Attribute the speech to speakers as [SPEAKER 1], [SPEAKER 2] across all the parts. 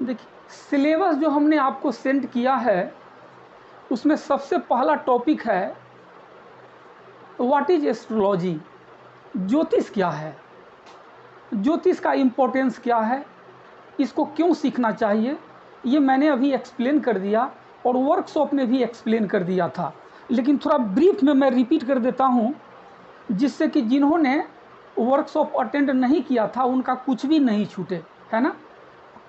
[SPEAKER 1] देखिए, सिलेबस जो हमने आपको सेंड किया है उसमें सबसे पहला टॉपिक है व्हाट इज एस्ट्रोलॉजी, ज्योतिष क्या है, ज्योतिष का इम्पोर्टेंस क्या है, इसको क्यों सीखना चाहिए, ये मैंने अभी एक्सप्लेन कर दिया और वर्कशॉप में भी एक्सप्लेन कर दिया था। लेकिन थोड़ा ब्रीफ में मैं रिपीट कर देता हूँ, जिससे कि जिन्होंने वर्कशॉप अटेंड नहीं किया था उनका कुछ भी नहीं छूटे, है ना।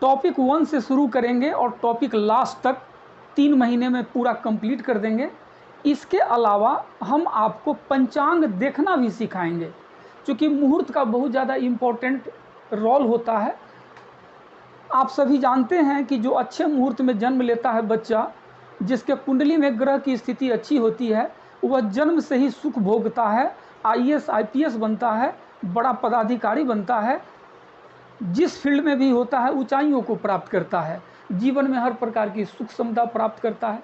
[SPEAKER 1] टॉपिक 1 से शुरू करेंगे और टॉपिक लास्ट तक 3 महीने में पूरा कंप्लीट कर देंगे। इसके अलावा हम आपको पंचांग देखना भी सिखाएंगे, क्योंकि मुहूर्त का बहुत ज़्यादा इम्पोर्टेंट रोल होता है। आप सभी जानते हैं कि जो अच्छे मुहूर्त में जन्म लेता है बच्चा, जिसके कुंडली में ग्रह की स्थिति अच्छी होती है, वह जन्म से ही सुख भोगता है, आईएएस आईपीएस बनता है, बड़ा पदाधिकारी बनता है, जिस फील्ड में भी होता है ऊंचाइयों को प्राप्त करता है, जीवन में हर प्रकार की सुख समता प्राप्त करता है।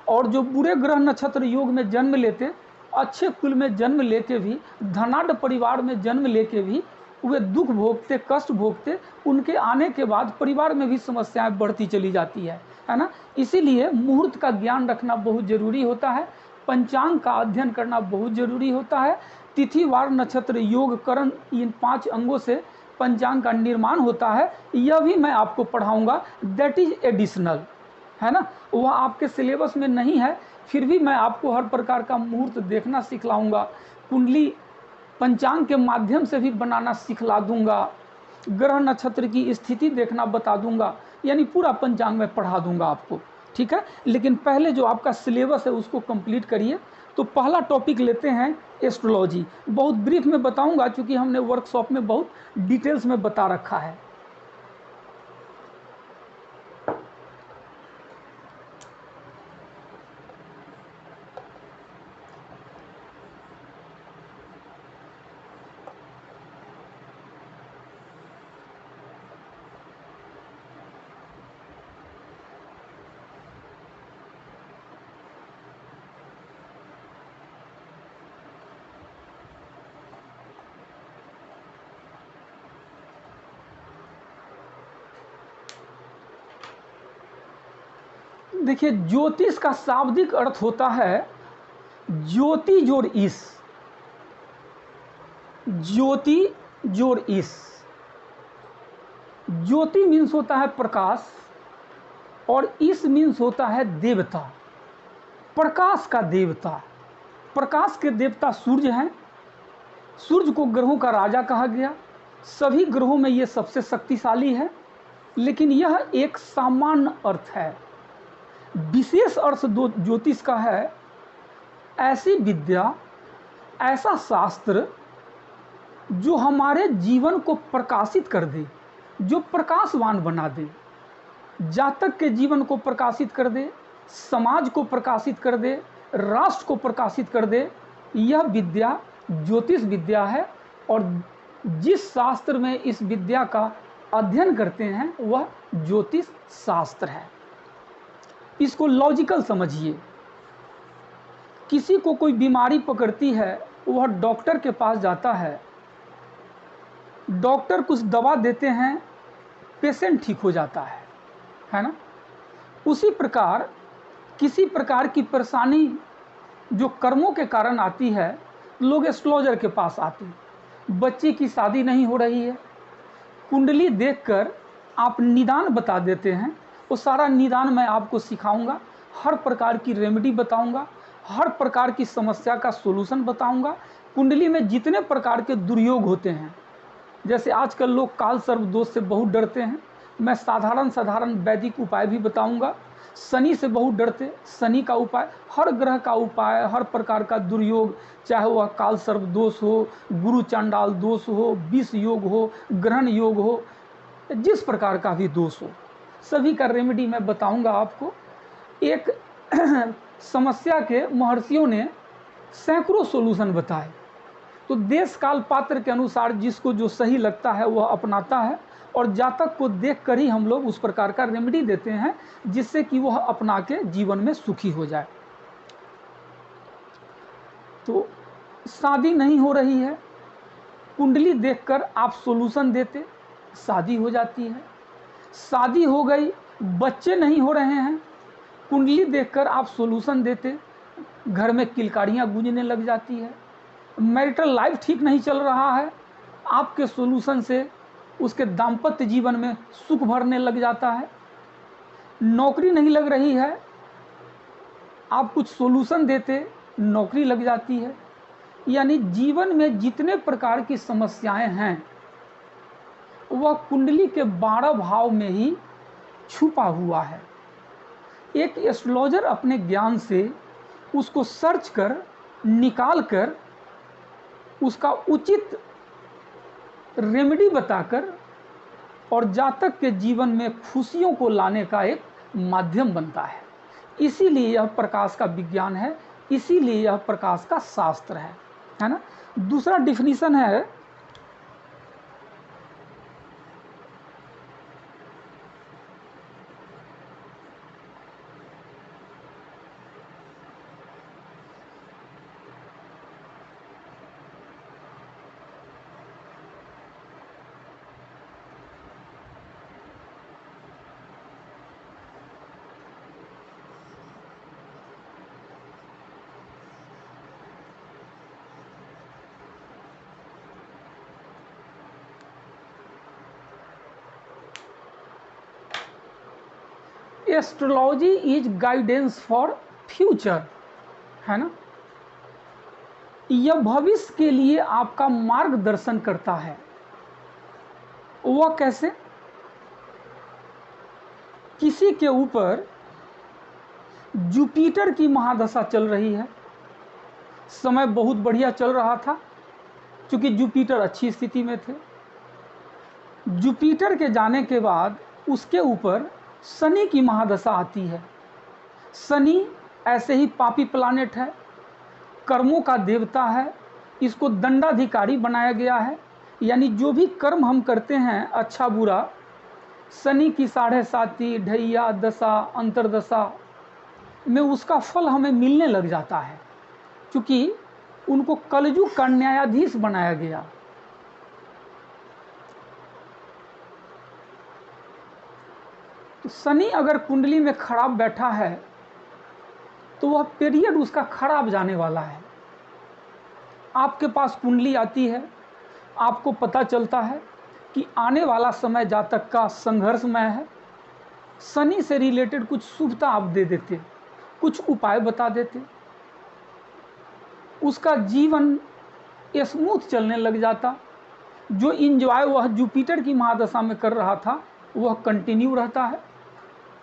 [SPEAKER 1] और जो बुरे ग्रह नक्षत्र योग में जन्म लेते, अच्छे कुल में जन्म लेके भी, धनाढ़ परिवार में जन्म लेके भी वे दुख भोगते, कष्ट भोगते, उनके आने के बाद परिवार में भी समस्याएं बढ़ती चली जाती है ना। इसीलिए मुहूर्त का ज्ञान रखना बहुत जरूरी होता है, पंचांग का अध्ययन करना बहुत जरूरी होता है। तिथि वार नक्षत्र योग करण, इन 5 अंगों से पंचांग का निर्माण होता है, यह भी मैं आपको पढ़ाऊंगा। दैट इज एडिशनल, है ना, वह आपके सिलेबस में नहीं है, फिर भी मैं आपको हर प्रकार का मुहूर्त देखना सिखलाऊंगा, कुंडली पंचांग के माध्यम से भी बनाना सिखला दूंगा, ग्रह नक्षत्र की स्थिति देखना बता दूंगा, यानी पूरा पंचांग में पढ़ा दूंगा आपको, ठीक है। लेकिन पहले जो आपका सिलेबस है उसको कंप्लीट करिए। तो पहला टॉपिक लेते हैं एस्ट्रोलॉजी। बहुत ब्रीफ में बताऊंगा, क्योंकि हमने वर्कशॉप में बहुत डिटेल्स में बता रखा है। देखिए, ज्योतिष का शाब्दिक अर्थ होता है ज्योति जोड़ ईश, ज्योति जोड़ ईश। ज्योति मीन्स होता है प्रकाश और ईश मीन्स होता है देवता, प्रकाश का देवता। प्रकाश के देवता सूर्य हैं। सूर्य को ग्रहों का राजा कहा गया, सभी ग्रहों में ये सबसे शक्तिशाली है। लेकिन यह एक सामान्य अर्थ है। विशेष अर्थ ज्योतिष का है ऐसी विद्या, ऐसा शास्त्र जो हमारे जीवन को प्रकाशित कर दे, जो प्रकाशवान बना दे, जातक के जीवन को प्रकाशित कर दे, समाज को प्रकाशित कर दे, राष्ट्र को प्रकाशित कर दे। यह विद्या ज्योतिष विद्या है। और जिस शास्त्र में इस विद्या का अध्ययन करते हैं वह ज्योतिष शास्त्र है। इसको लॉजिकल समझिए। किसी को कोई बीमारी पकड़ती है, वह डॉक्टर के पास जाता है, डॉक्टर कुछ दवा देते हैं, पेशेंट ठीक हो जाता है ना। उसी प्रकार किसी प्रकार की परेशानी जो कर्मों के कारण आती है, लोग एस्ट्रोलॉजर के पास आते हैं। बच्चे की शादी नहीं हो रही है, कुंडली देखकर आप निदान बता देते हैं, वो सारा निदान मैं आपको सिखाऊंगा, हर प्रकार की रेमेडी बताऊंगा, हर प्रकार की समस्या का सोल्यूशन बताऊंगा। कुंडली में जितने प्रकार के दुर्योग होते हैं, जैसे आजकल लोग काल सर्प दोष से बहुत डरते हैं, मैं साधारण वैदिक उपाय भी बताऊंगा। शनि से बहुत डरते, शनि का उपाय, हर ग्रह का उपाय, हर प्रकार का दुर्योग, चाहे वह काल सर्प दोष हो, गुरु चांडाल दोष हो, विष योग हो, ग्रहण योग हो, जिस प्रकार का भी दोष हो, सभी का रेमेडी मैं बताऊंगा आपको। एक समस्या के महर्षियों ने सैकड़ों सॉल्यूशन बताए। तो देश काल पात्र के अनुसार जिसको जो सही लगता है वह अपनाता है, और जातक को देखकर ही हम लोग उस प्रकार का रेमेडी देते हैं जिससे कि वह अपना के जीवन में सुखी हो जाए। तो शादी नहीं हो रही है, कुंडली देखकर आप सॉल्यूशन देते, शादी हो जाती है। शादी हो गई, बच्चे नहीं हो रहे हैं, कुंडली देखकर आप सॉल्यूशन देते, घर में किलकारियाँ गूंजने लग जाती है। मैरिटल लाइफ ठीक नहीं चल रहा है, आपके सॉल्यूशन से उसके दाम्पत्य जीवन में सुख भरने लग जाता है। नौकरी नहीं लग रही है, आप कुछ सॉल्यूशन देते, नौकरी लग जाती है। यानी जीवन में जितने प्रकार की समस्याएं हैं वह कुंडली के 12 भाव में ही छुपा हुआ है। एक एस्ट्रोलॉजर अपने ज्ञान से उसको सर्च कर निकाल कर उसका उचित रेमेडी बताकर और जातक के जीवन में खुशियों को लाने का एक माध्यम बनता है। इसीलिए यह प्रकाश का विज्ञान है, इसीलिए यह प्रकाश का शास्त्र है ना। दूसरा डिफिनीशन है astrology is guidance for future, है ना। यह भविष्य के लिए आपका मार्गदर्शन करता है। वह कैसे? किसी के ऊपर जुपिटर की महादशा चल रही है, समय बहुत बढ़िया चल रहा था क्योंकि जुपिटर अच्छी स्थिति में थे। जुपिटर के जाने के बाद उसके ऊपर शनि की महादशा आती है। शनि ऐसे ही पापी प्लानेट है, कर्मों का देवता है, इसको दंडाधिकारी बनाया गया है। यानी जो भी कर्म हम करते हैं अच्छा बुरा, शनि की 7.5 ढैया दशा अंतरदशा में उसका फल हमें मिलने लग जाता है, क्योंकि उनको कलयुग का न्यायाधीश बनाया गया। तो शनि अगर कुंडली में खराब बैठा है तो वह पीरियड उसका खराब जाने वाला है। आपके पास कुंडली आती है, आपको पता चलता है कि आने वाला समय जातक का संघर्षमय है। शनि से रिलेटेड कुछ शुभता आप दे देते, कुछ उपाय बता देते, उसका जीवन स्मूथ चलने लग जाता। जो इंजॉय वह जुपिटर की महादशा में कर रहा था वह कंटिन्यू रहता है।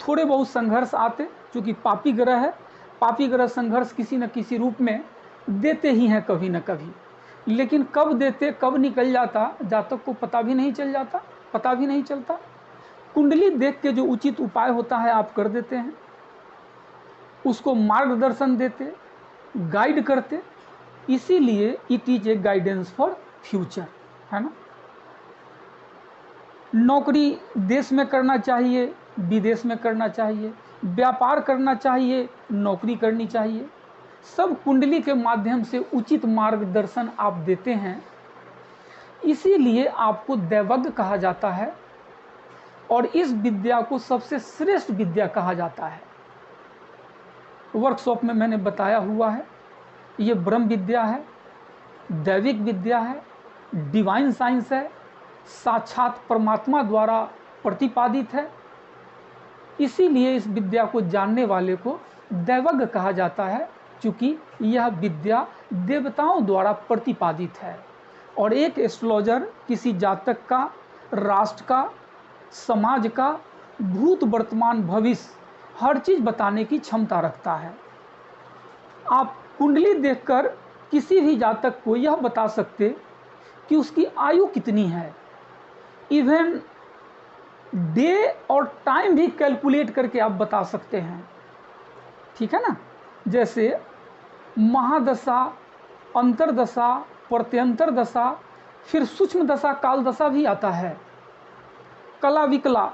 [SPEAKER 1] थोड़े बहुत संघर्ष आते, क्योंकि पापी ग्रह है, पापी ग्रह संघर्ष किसी न किसी रूप में देते ही हैं कभी न कभी, लेकिन कब देते कब निकल जाता जातक को पता भी नहीं चलता। कुंडली देख के जो उचित उपाय होता है आप कर देते हैं, उसको मार्गदर्शन देते, गाइड करते। इसीलिए it is a guidance for future, है ना। नौकरी देश में करना चाहिए, विदेश में करना चाहिए, व्यापार करना चाहिए, नौकरी करनी चाहिए, सब कुंडली के माध्यम से उचित मार्गदर्शन आप देते हैं। इसीलिए आपको दैवज्ञ कहा जाता है और इस विद्या को सबसे श्रेष्ठ विद्या कहा जाता है। वर्कशॉप में मैंने बताया हुआ है, ये ब्रह्म विद्या है, दैविक विद्या है, डिवाइन साइंस है, साक्षात परमात्मा द्वारा प्रतिपादित है। इसीलिए इस विद्या को जानने वाले को दैवज्ञ कहा जाता है, क्योंकि यह विद्या देवताओं द्वारा प्रतिपादित है। और एक एस्ट्रोलॉजर किसी जातक का, राष्ट्र का, समाज का भूत वर्तमान भविष्य हर चीज़ बताने की क्षमता रखता है। आप कुंडली देखकर किसी भी जातक को यह बता सकते कि उसकी आयु कितनी है, इवन डे और टाइम भी कैलकुलेट करके आप बता सकते हैं, ठीक है ना। जैसे महादशा, अंतरदशा, प्रत्यंतर दशा, फिर सूक्ष्म दशा, काल दशा भी आता है, कला विकला,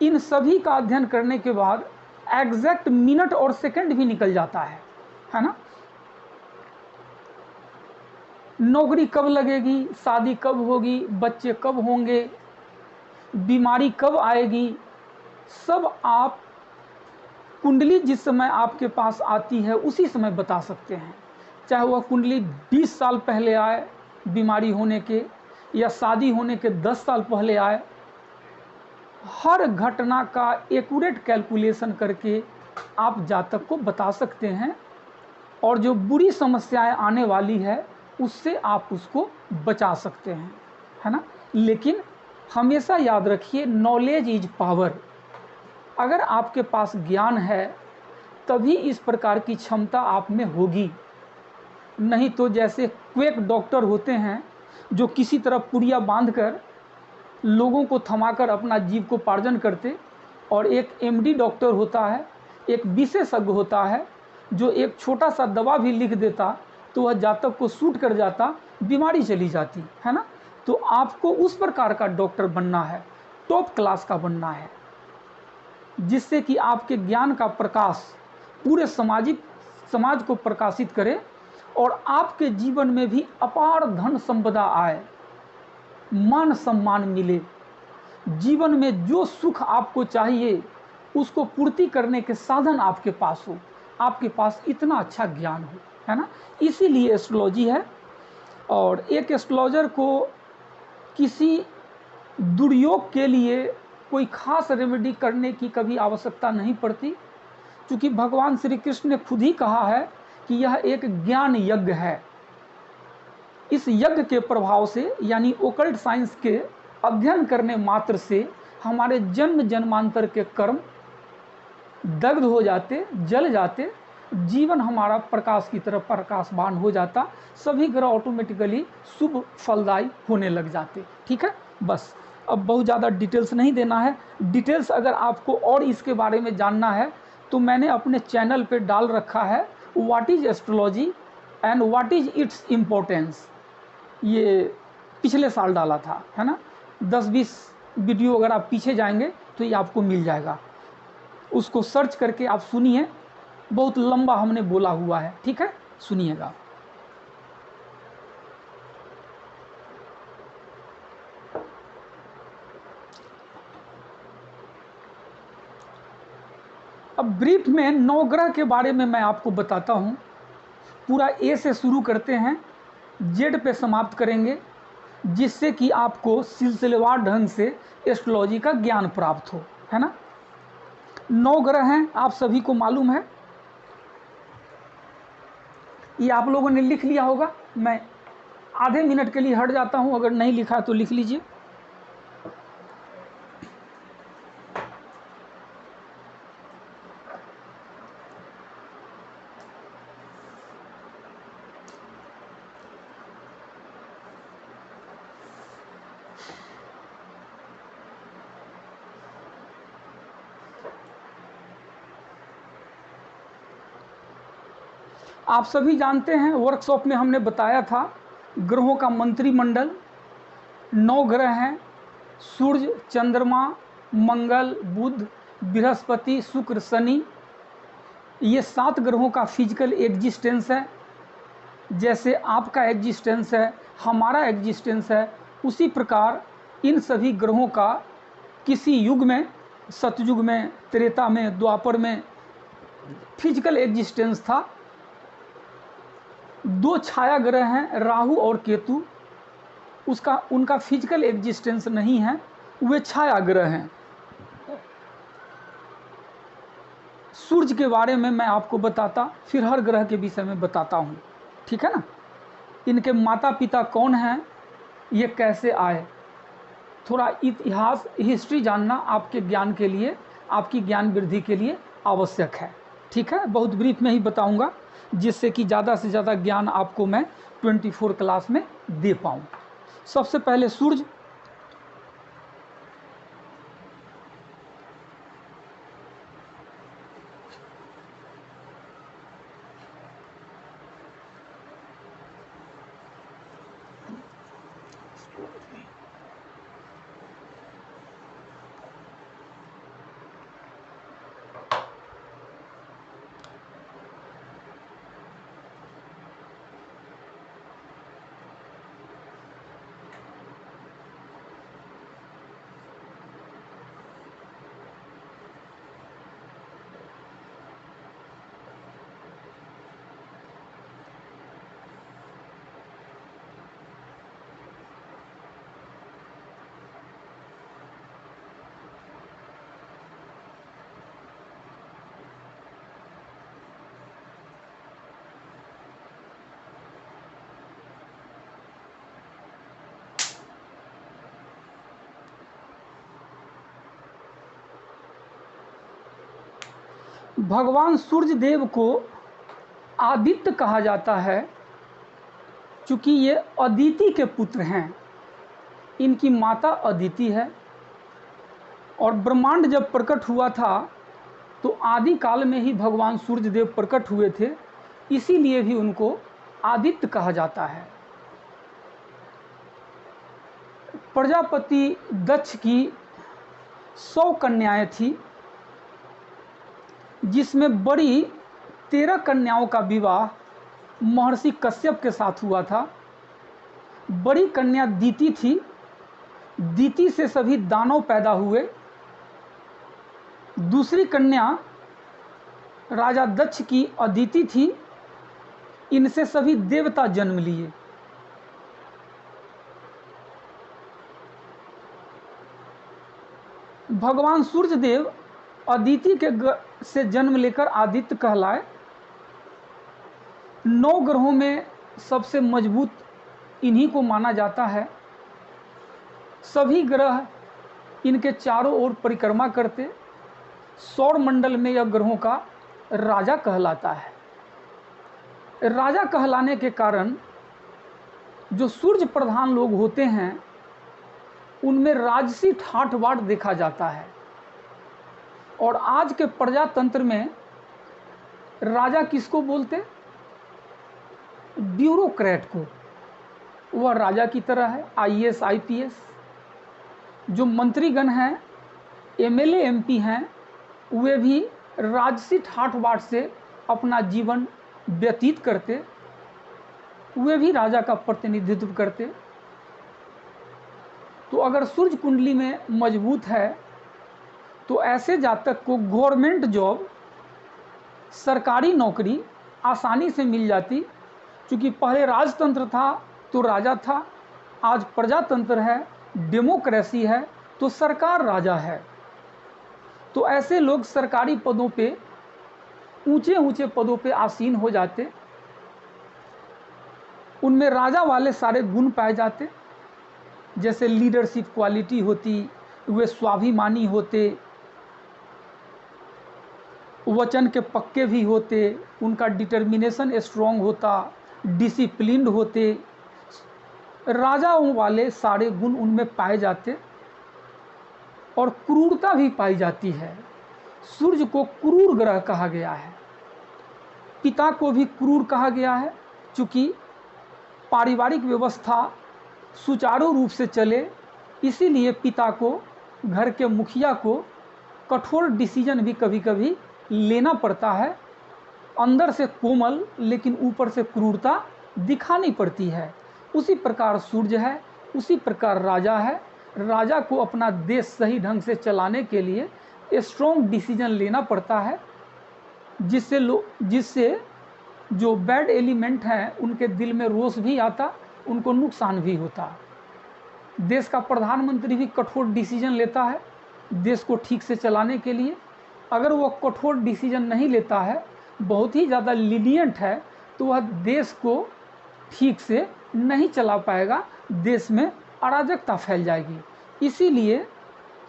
[SPEAKER 1] इन सभी का अध्ययन करने के बाद एग्जैक्ट मिनट और सेकंड भी निकल जाता है ना। नौकरी कब लगेगी, शादी कब होगी, बच्चे कब होंगे, बीमारी कब आएगी, सब आप कुंडली जिस समय आपके पास आती है उसी समय बता सकते हैं। चाहे वह कुंडली 20 साल पहले आए बीमारी होने के, या शादी होने के 10 साल पहले आए, हर घटना का एक्यूरेट कैलकुलेशन करके आप जातक को बता सकते हैं, और जो बुरी समस्याएं आने वाली है उससे आप उसको बचा सकते हैं, है ना। लेकिन हमेशा याद रखिए, नॉलेज इज पावर। अगर आपके पास ज्ञान है तभी इस प्रकार की क्षमता आप में होगी, नहीं तो जैसे क्वेक डॉक्टर होते हैं जो किसी तरह पुड़िया बांधकर लोगों को थमाकर अपना जीविकोपार्जन करते, और एक एमडी डॉक्टर होता है, एक विशेषज्ञ होता है जो एक छोटा सा दवा भी लिख देता तो वह जातक को सूट कर जाता, बीमारी चली जाती, है ना। तो आपको उस प्रकार का डॉक्टर बनना है, टॉप क्लास का बनना है, जिससे कि आपके ज्ञान का प्रकाश पूरे समाज को प्रकाशित करे, और आपके जीवन में भी अपार धन संपदा आए, मान सम्मान मिले, जीवन में जो सुख आपको चाहिए उसको पूर्ति करने के साधन आपके पास हो, आपके पास इतना अच्छा ज्ञान हो, है ना। इसीलिए एस्ट्रोलॉजी है। और एक एस्ट्रोलॉजर को किसी दुर्योग के लिए कोई खास रेमेडी करने की कभी आवश्यकता नहीं पड़ती, क्योंकि भगवान श्री कृष्ण ने खुद ही कहा है कि यह एक ज्ञान यज्ञ है। इस यज्ञ के प्रभाव से, यानी ओकल्ट साइंस के अध्ययन करने मात्र से हमारे जन्म जन्मांतर के कर्म दग्ध हो जाते, जल जाते, जीवन हमारा प्रकाश की तरफ प्रकाशवान हो जाता, सभी ग्रह ऑटोमेटिकली शुभ फलदायी होने लग जाते। ठीक है, बस अब बहुत ज़्यादा डिटेल्स नहीं देना है। डिटेल्स अगर आपको और इसके बारे में जानना है तो मैंने अपने चैनल पे डाल रखा है, what is astrology and what is its importance. ये पिछले साल डाला था, है ना। 10-20 वीडियो अगर आप पीछे जाएंगे तो ये आपको मिल जाएगा, उसको सर्च करके आप सुनिए, बहुत लंबा हमने बोला हुआ है। ठीक है, सुनिएगा। अब ब्रीफ में 9 ग्रह के बारे में मैं आपको बताता हूँ। पूरा ए से शुरू करते हैं, जेड पे समाप्त करेंगे, जिससे कि आपको सिलसिलेवार ढंग से एस्ट्रोलॉजी का ज्ञान प्राप्त हो, है ना। 9 ग्रह हैं, आप सभी को मालूम है, ये आप लोगों ने लिख लिया होगा। मैं आधे मिनट के लिए हट जाता हूँ, अगर नहीं लिखा तो लिख लीजिए। आप सभी जानते हैं, वर्कशॉप में हमने बताया था ग्रहों का मंत्रिमंडल 9 ग्रह हैं, सूर्य, चंद्रमा, मंगल, बुध, बृहस्पति, शुक्र, शनि। ये 7 ग्रहों का फिजिकल एग्जिस्टेंस है। जैसे आपका एग्जिस्टेंस है, हमारा एग्जिस्टेंस है, उसी प्रकार इन सभी ग्रहों का किसी युग में, सतयुग में, त्रेता में, द्वापर में फिजिकल एग्जिस्टेंस था। 2 छाया ग्रह हैं, राहु और केतु, उनका फिजिकल एग्जिस्टेंस नहीं है, वे छाया ग्रह हैं। सूर्य के बारे में मैं आपको बताता, फिर हर ग्रह के विषय में बताता हूँ, ठीक है ना। इनके माता पिता कौन हैं, ये कैसे आए, थोड़ा इतिहास, हिस्ट्री जानना आपके ज्ञान के लिए, आपकी ज्ञान वृद्धि के लिए आवश्यक है। ठीक है, बहुत ब्रीफ में ही बताऊंगा, जिससे कि ज़्यादा से ज़्यादा ज्ञान आपको मैं 24 क्लास में दे पाऊँ। सबसे पहले सूर्य। भगवान सूर्य देव को आदित्य कहा जाता है क्योंकि ये अदिति के पुत्र हैं। इनकी माता अदिति है और ब्रह्मांड जब प्रकट हुआ था तो आदि काल में ही भगवान सूर्य देव प्रकट हुए थे, इसीलिए भी उनको आदित्य कहा जाता है। प्रजापति दक्ष की 100 कन्याएं थी, जिसमें बड़ी 13 कन्याओं का विवाह महर्षि कश्यप के साथ हुआ था। बड़ी कन्या दीति थी, दीति से सभी दानव पैदा हुए। दूसरी कन्या राजा दक्ष की अदिति थी, इनसे सभी देवता जन्म लिए। भगवान सूर्यदेव अदिति के से जन्म लेकर आदित्य कहलाए। 9 ग्रहों में सबसे मजबूत इन्हीं को माना जाता है। सभी ग्रह इनके चारों ओर परिक्रमा करते। सौर मंडल में यह ग्रहों का राजा कहलाता है। राजा कहलाने के कारण जो सूर्य प्रधान लोग होते हैं उनमें राजसी ठाठ बाट देखा जाता है। और आज के प्रजातंत्र में राजा किसको बोलते? ब्यूरोक्रेट को। वह राजा की तरह है। आईएएस आईपीएस जो मंत्रीगण हैं, एमएलए एमपी हैं, वे भी राजसी ठाठ बाट से अपना जीवन व्यतीत करते। वे भी राजा का प्रतिनिधित्व करते। तो अगर सूर्य कुंडली में मजबूत है तो ऐसे जातक को गवर्नमेंट जॉब, सरकारी नौकरी आसानी से मिल जाती। क्योंकि पहले राजतंत्र था तो राजा था, आज प्रजातंत्र है, डेमोक्रेसी है तो सरकार राजा है। तो ऐसे लोग सरकारी पदों पे, ऊंचे ऊंचे पदों पे आसीन हो जाते। उनमें राजा वाले सारे गुण पाए जाते, जैसे लीडरशिप क्वालिटी होती, वे स्वाभिमानी होते, वचन के पक्के भी होते, उनका डिटर्मिनेशन स्ट्रॉन्ग होता, डिसिप्लिन्ड होते। राजाओं वाले सारे गुण उनमें पाए जाते। और क्रूरता भी पाई जाती है। सूर्य को क्रूर ग्रह कहा गया है। पिता को भी क्रूर कहा गया है क्योंकि पारिवारिक व्यवस्था सुचारू रूप से चले, इसीलिए पिता को, घर के मुखिया को कठोर डिसीजन भी कभी कभी लेना पड़ता है। अंदर से कोमल लेकिन ऊपर से क्रूरता दिखानी पड़ती है। उसी प्रकार सूर्य है, उसी प्रकार राजा है। राजा को अपना देश सही ढंग से चलाने के लिए स्ट्रॉन्ग डिसीजन लेना पड़ता है, जिससे जो बैड एलिमेंट हैं उनके दिल में रोष भी आता, उनको नुकसान भी होता। देश का प्रधानमंत्री भी कठोर डिसीजन लेता है देश को ठीक से चलाने के लिए। अगर वह कठोर डिसीजन नहीं लेता है, बहुत ही ज़्यादा लीनियंट है, तो वह देश को ठीक से नहीं चला पाएगा, देश में अराजकता फैल जाएगी। इसीलिए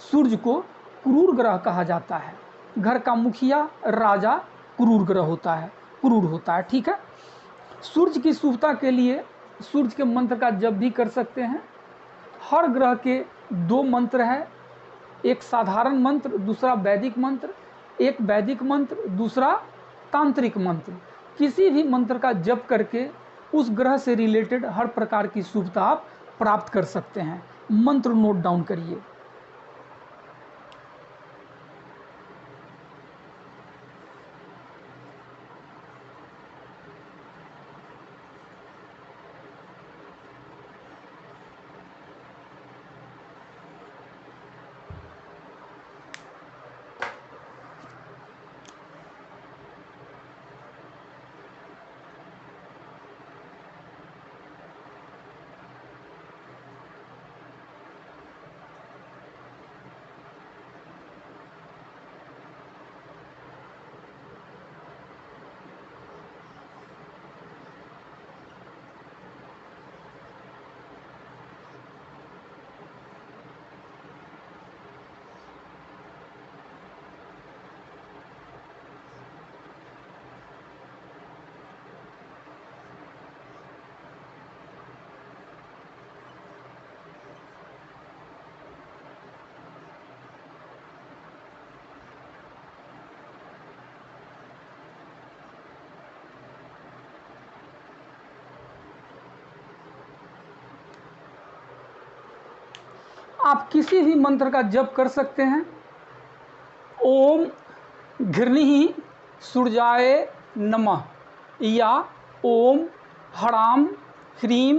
[SPEAKER 1] सूर्य को क्रूर ग्रह कहा जाता है। घर का मुखिया राजा क्रूर ग्रह होता है, क्रूर होता है। ठीक है। सूर्य की शुभता के लिए सूर्य के मंत्र का जप भी कर सकते हैं। हर ग्रह के 2 मंत्र है, एक साधारण मंत्र, दूसरा वैदिक मंत्र। एक वैदिक मंत्र, दूसरा तांत्रिक मंत्र। किसी भी मंत्र का जप करके उस ग्रह से रिलेटेड हर प्रकार की शुभता आप प्राप्त कर सकते हैं। मंत्र नोट डाउन करिए। आप किसी भी मंत्र का जप कर सकते हैं। ओम घृणिः सूर्याय नमः या ओम ह्रां ह्रीं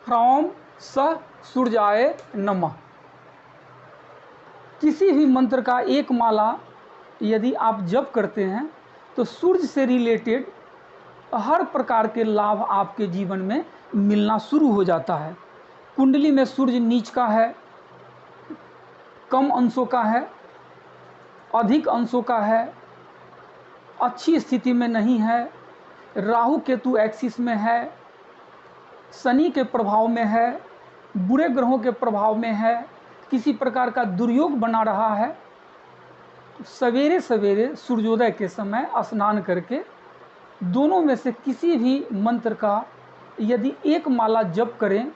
[SPEAKER 1] ह्रौं सः सूर्याय नमः। किसी भी मंत्र का एक माला यदि आप जप करते हैं तो सूर्य से रिलेटेड हर प्रकार के लाभ आपके जीवन में मिलना शुरू हो जाता है। कुंडली में सूर्य नीच का है, कम अंशों का है, अधिक अंशों का है, अच्छी स्थिति में नहीं है, राहु केतु एक्सिस में है, शनि के प्रभाव में है, बुरे ग्रहों के प्रभाव में है, किसी प्रकार का दुर्योग बना रहा है, तो सवेरे सवेरे सूर्योदय के समय स्नान करके दोनों में से किसी भी मंत्र का यदि एक माला जप करें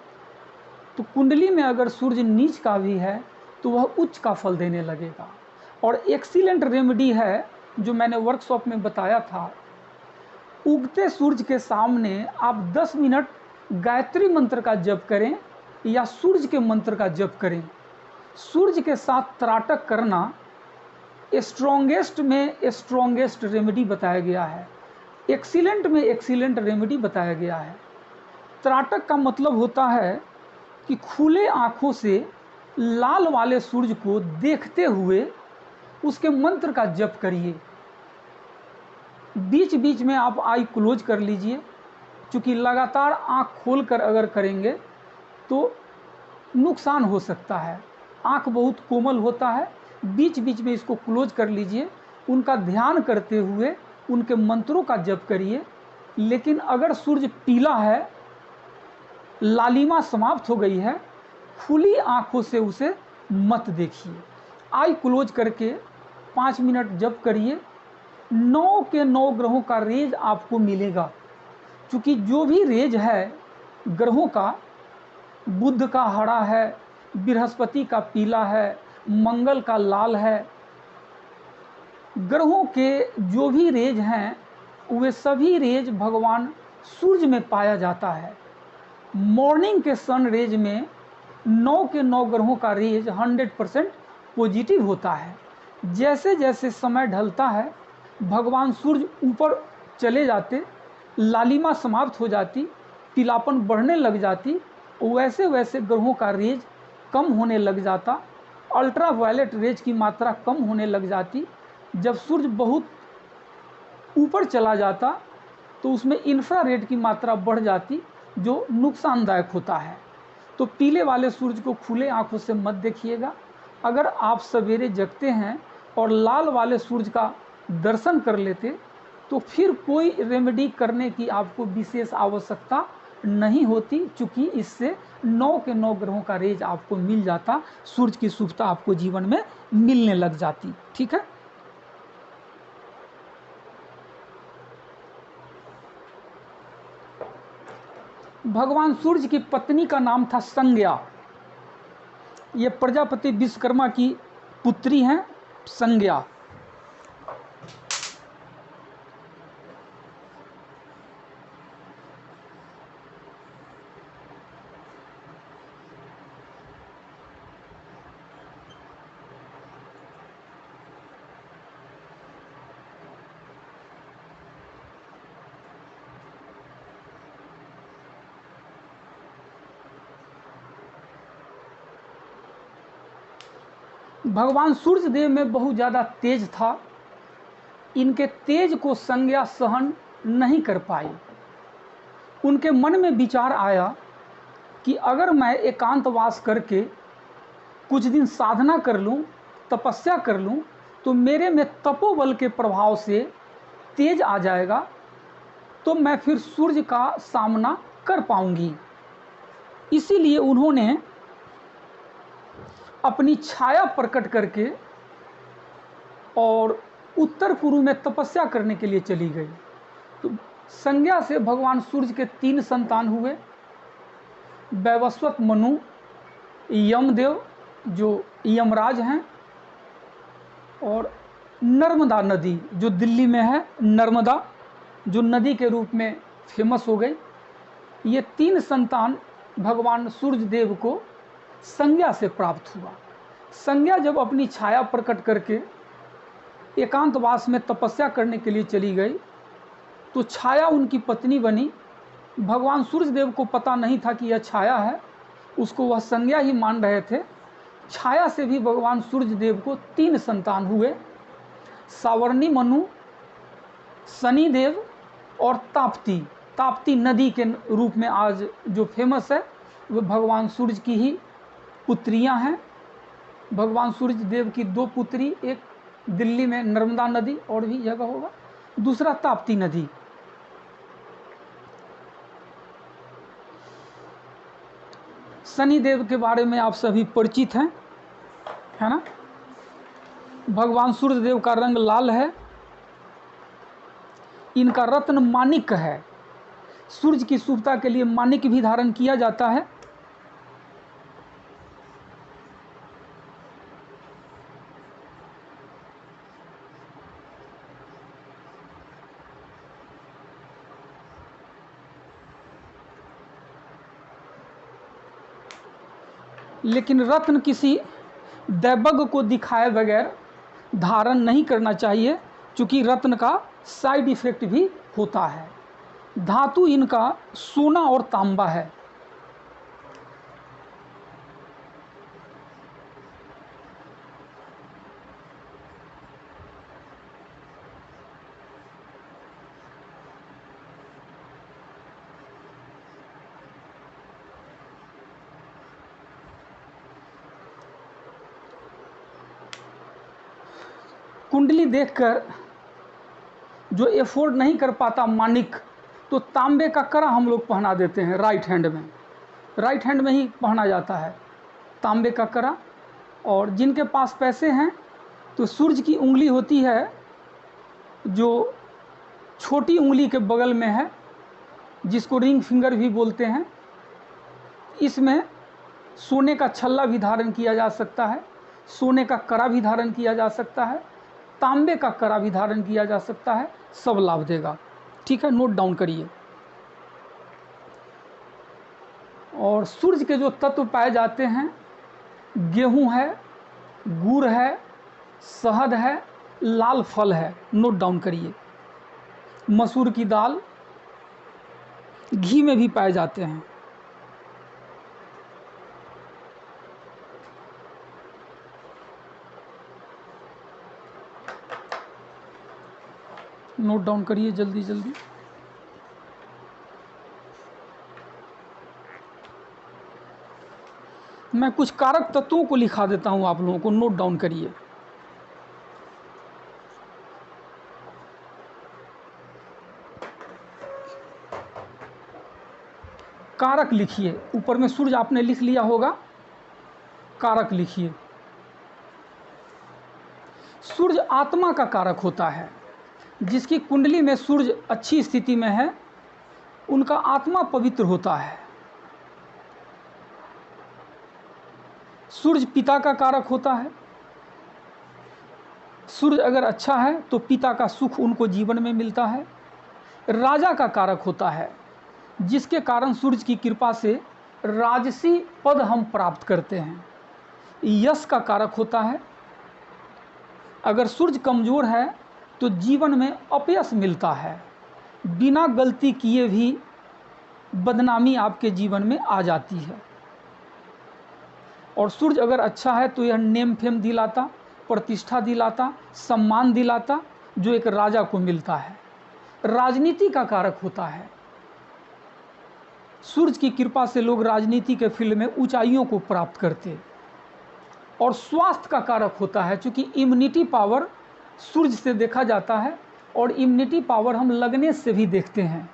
[SPEAKER 1] तो कुंडली में अगर सूर्य नीच का भी है तो वह उच्च का फल देने लगेगा। और एक्सीलेंट रेमेडी है जो मैंने वर्कशॉप में बताया था, उगते सूर्य के सामने आप 10 मिनट गायत्री मंत्र का जप करें या सूर्य के मंत्र का जप करें। सूर्य के साथ त्राटक करना स्ट्रॉन्गेस्ट में स्ट्रॉन्गेस्ट रेमेडी बताया गया है, एक्सीलेंट में एक्सीलेंट रेमेडी बताया गया है। त्राटक का मतलब होता है कि खुले आँखों से लाल वाले सूर्य को देखते हुए उसके मंत्र का जप करिए। बीच बीच में आप आई क्लोज कर लीजिए, क्योंकि लगातार आँख खोलकर अगर करेंगे तो नुकसान हो सकता है। आँख बहुत कोमल होता है, बीच बीच में इसको क्लोज कर लीजिए, उनका ध्यान करते हुए उनके मंत्रों का जप करिए। लेकिन अगर सूर्य पीला है, लालिमा समाप्त हो गई है, खुली आँखों से उसे मत देखिए। आई क्लोज करके 5 मिनट जप करिए। 9 के 9 ग्रहों का रेज आपको मिलेगा, क्योंकि जो भी रेज है ग्रहों का, बुध का हरा है, बृहस्पति का पीला है, मंगल का लाल है, ग्रहों के जो भी रेज हैं वे सभी रेज भगवान सूर्य में पाया जाता है। मॉर्निंग के सन रेज में 9 के 9 ग्रहों का रेज 100% पॉजिटिव होता है। जैसे जैसे समय ढलता है भगवान सूर्य ऊपर चले जाते, लालिमा समाप्त हो जाती, पीलापन बढ़ने लग जाती, वैसे वैसे ग्रहों का रेज कम होने लग जाता, अल्ट्रा वायलेट रेज की मात्रा कम होने लग जाती। जब सूर्य बहुत ऊपर चला जाता तो उसमें इंफ्रारेड की मात्रा बढ़ जाती, जो नुकसानदायक होता है। तो पीले वाले सूर्य को खुले आंखों से मत देखिएगा। अगर आप सवेरे जगते हैं और लाल वाले सूर्य का दर्शन कर लेते तो फिर कोई रेमेडी करने की आपको विशेष आवश्यकता नहीं होती, चूँकि इससे 9 के 9 ग्रहों का रेज आपको मिल जाता, सूर्य की शुभता आपको जीवन में मिलने लग जाती। ठीक है। भगवान सूर्य की पत्नी का नाम था संज्ञा। ये प्रजापति विश्वकर्मा की पुत्री हैं संज्ञा। भगवान सूर्य देव में बहुत ज़्यादा तेज था, इनके तेज को संज्ञा सहन नहीं कर पाई। उनके मन में विचार आया कि अगर मैं एकांतवास करके कुछ दिन साधना कर लूं, तपस्या कर लूं, तो मेरे में तपोबल के प्रभाव से तेज आ जाएगा, तो मैं फिर सूर्य का सामना कर पाऊंगी। इसीलिए उन्होंने अपनी छाया प्रकट करके और उत्तर पूर्व में तपस्या करने के लिए चली गई। तो संज्ञा से भगवान सूर्य के 3 संतान हुए, वैवस्वत मनु, यमदेव जो यमराज हैं, और नर्मदा नदी जो दिल्ली में है, नर्मदा जो नदी के रूप में फेमस हो गई। ये 3 संतान भगवान सूर्य देव को संज्ञा से प्राप्त हुआ। संज्ञा जब अपनी छाया प्रकट करके एकांतवास में तपस्या करने के लिए चली गई तो छाया उनकी पत्नी बनी। भगवान सूर्यदेव को पता नहीं था कि यह छाया है, उसको वह संज्ञा ही मान रहे थे। छाया से भी भगवान सूर्यदेव को 3 संतान हुए, सावर्णी मनु, शनिदेव और ताप्ती। ताप्ती नदी के रूप में आज जो फेमस है वो भगवान सूर्य की ही पुत्रियां हैं। भगवान सूर्यदेव की 2 पुत्री, एक दिल्ली में नर्मदा नदी और भी जगह होगा, दूसरा ताप्ती नदी। शनिदेव के बारे में आप सभी परिचित हैं, है ना। भगवान सूर्यदेव का रंग लाल है, इनका रत्न माणिक है। सूर्य की शुभता के लिए माणिक भी धारण किया जाता है। लेकिन रत्न किसी दैवज्ञ को दिखाए बगैर धारण नहीं करना चाहिए, क्योंकि रत्न का साइड इफेक्ट भी होता है। धातु इनका सोना और तांबा है। कुंडली देखकर जो एफोर्ड नहीं कर पाता माणिक, तो तांबे का कड़ा हम लोग पहना देते हैं राइट हैंड में। राइट हैंड में ही पहना जाता है तांबे का कड़ा। और जिनके पास पैसे हैं तो सूर्य की उंगली होती है जो छोटी उंगली के बगल में है, जिसको रिंग फिंगर भी बोलते हैं। इसमें सोने का छल्ला भी धारण किया जा सकता है, सोने का कड़ा भी धारण किया जा सकता है, तांबे का कड़ा भी धारण किया जा सकता है। सब लाभ देगा। ठीक है, नोट डाउन करिए। और सूर्य के जो तत्व पाए जाते हैं, गेहूं है, गुड़ है, शहद है, लाल फल है। नोट डाउन करिए। मसूर की दाल, घी में भी पाए जाते हैं। नोट डाउन करिए जल्दी जल्दी। मैं कुछ कारक तत्वों को लिखा देता हूं, आप लोगों को नोट डाउन करिए। कारक लिखिए, ऊपर में सूर्य आपने लिख लिया होगा, कारक लिखिए। सूर्य आत्मा का कारक होता है। जिसकी कुंडली में सूर्य अच्छी स्थिति में है, उनका आत्मा पवित्र होता है। सूर्य पिता का कारक होता है। सूर्य अगर अच्छा है तो पिता का सुख उनको जीवन में मिलता है। राजा का कारक होता है, जिसके कारण सूर्य की कृपा से राजसी पद हम प्राप्त करते हैं। यश का कारक होता है। अगर सूर्य कमज़ोर है तो जीवन में अपयश मिलता है, बिना गलती किए भी बदनामी आपके जीवन में आ जाती है। और सूर्य अगर अच्छा है तो यह नेम फेम दिलाता, प्रतिष्ठा दिलाता, सम्मान दिलाता, जो एक राजा को मिलता है। राजनीति का कारक होता है। सूर्य की कृपा से लोग राजनीति के फील्ड में ऊंचाइयों को प्राप्त करते। और स्वास्थ्य का कारक होता है, क्योंकि इम्यूनिटी पावर सूर्य से देखा जाता है, और इम्यूनिटी पावर हम लग्नेश से भी देखते हैं।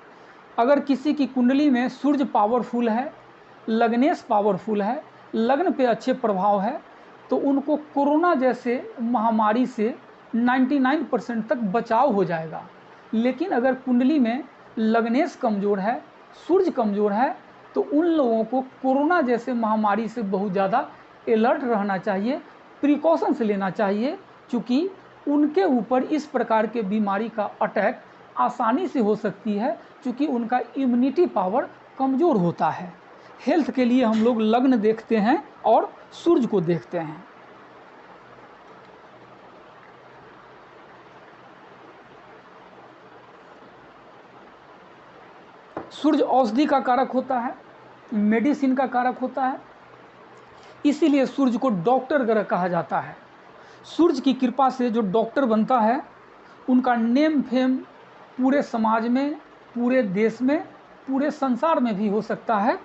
[SPEAKER 1] अगर किसी की कुंडली में सूर्य पावरफुल है, लग्नेश पावरफुल है, लग्न पे अच्छे प्रभाव है, तो उनको कोरोना जैसे महामारी से 99% तक बचाव हो जाएगा। लेकिन अगर कुंडली में लग्नेश कमज़ोर है, सूर्य कमज़ोर है, तो उन लोगों को कोरोना जैसे महामारी से बहुत ज़्यादा अलर्ट रहना चाहिए, प्रिकॉशंस लेना चाहिए, क्योंकि उनके ऊपर इस प्रकार के बीमारी का अटैक आसानी से हो सकती है, क्योंकि उनका इम्यूनिटी पावर कमज़ोर होता है। हेल्थ के लिए हम लोग लग्न देखते हैं और सूर्य को देखते हैं। सूर्य औषधि का कारक होता है, मेडिसिन का कारक होता है, इसीलिए सूर्य को डॉक्टर ग्रह कहा जाता है। सूर्य की कृपा से जो डॉक्टर बनता है उनका नेम फेम पूरे समाज में, पूरे देश में, पूरे संसार में भी हो सकता है।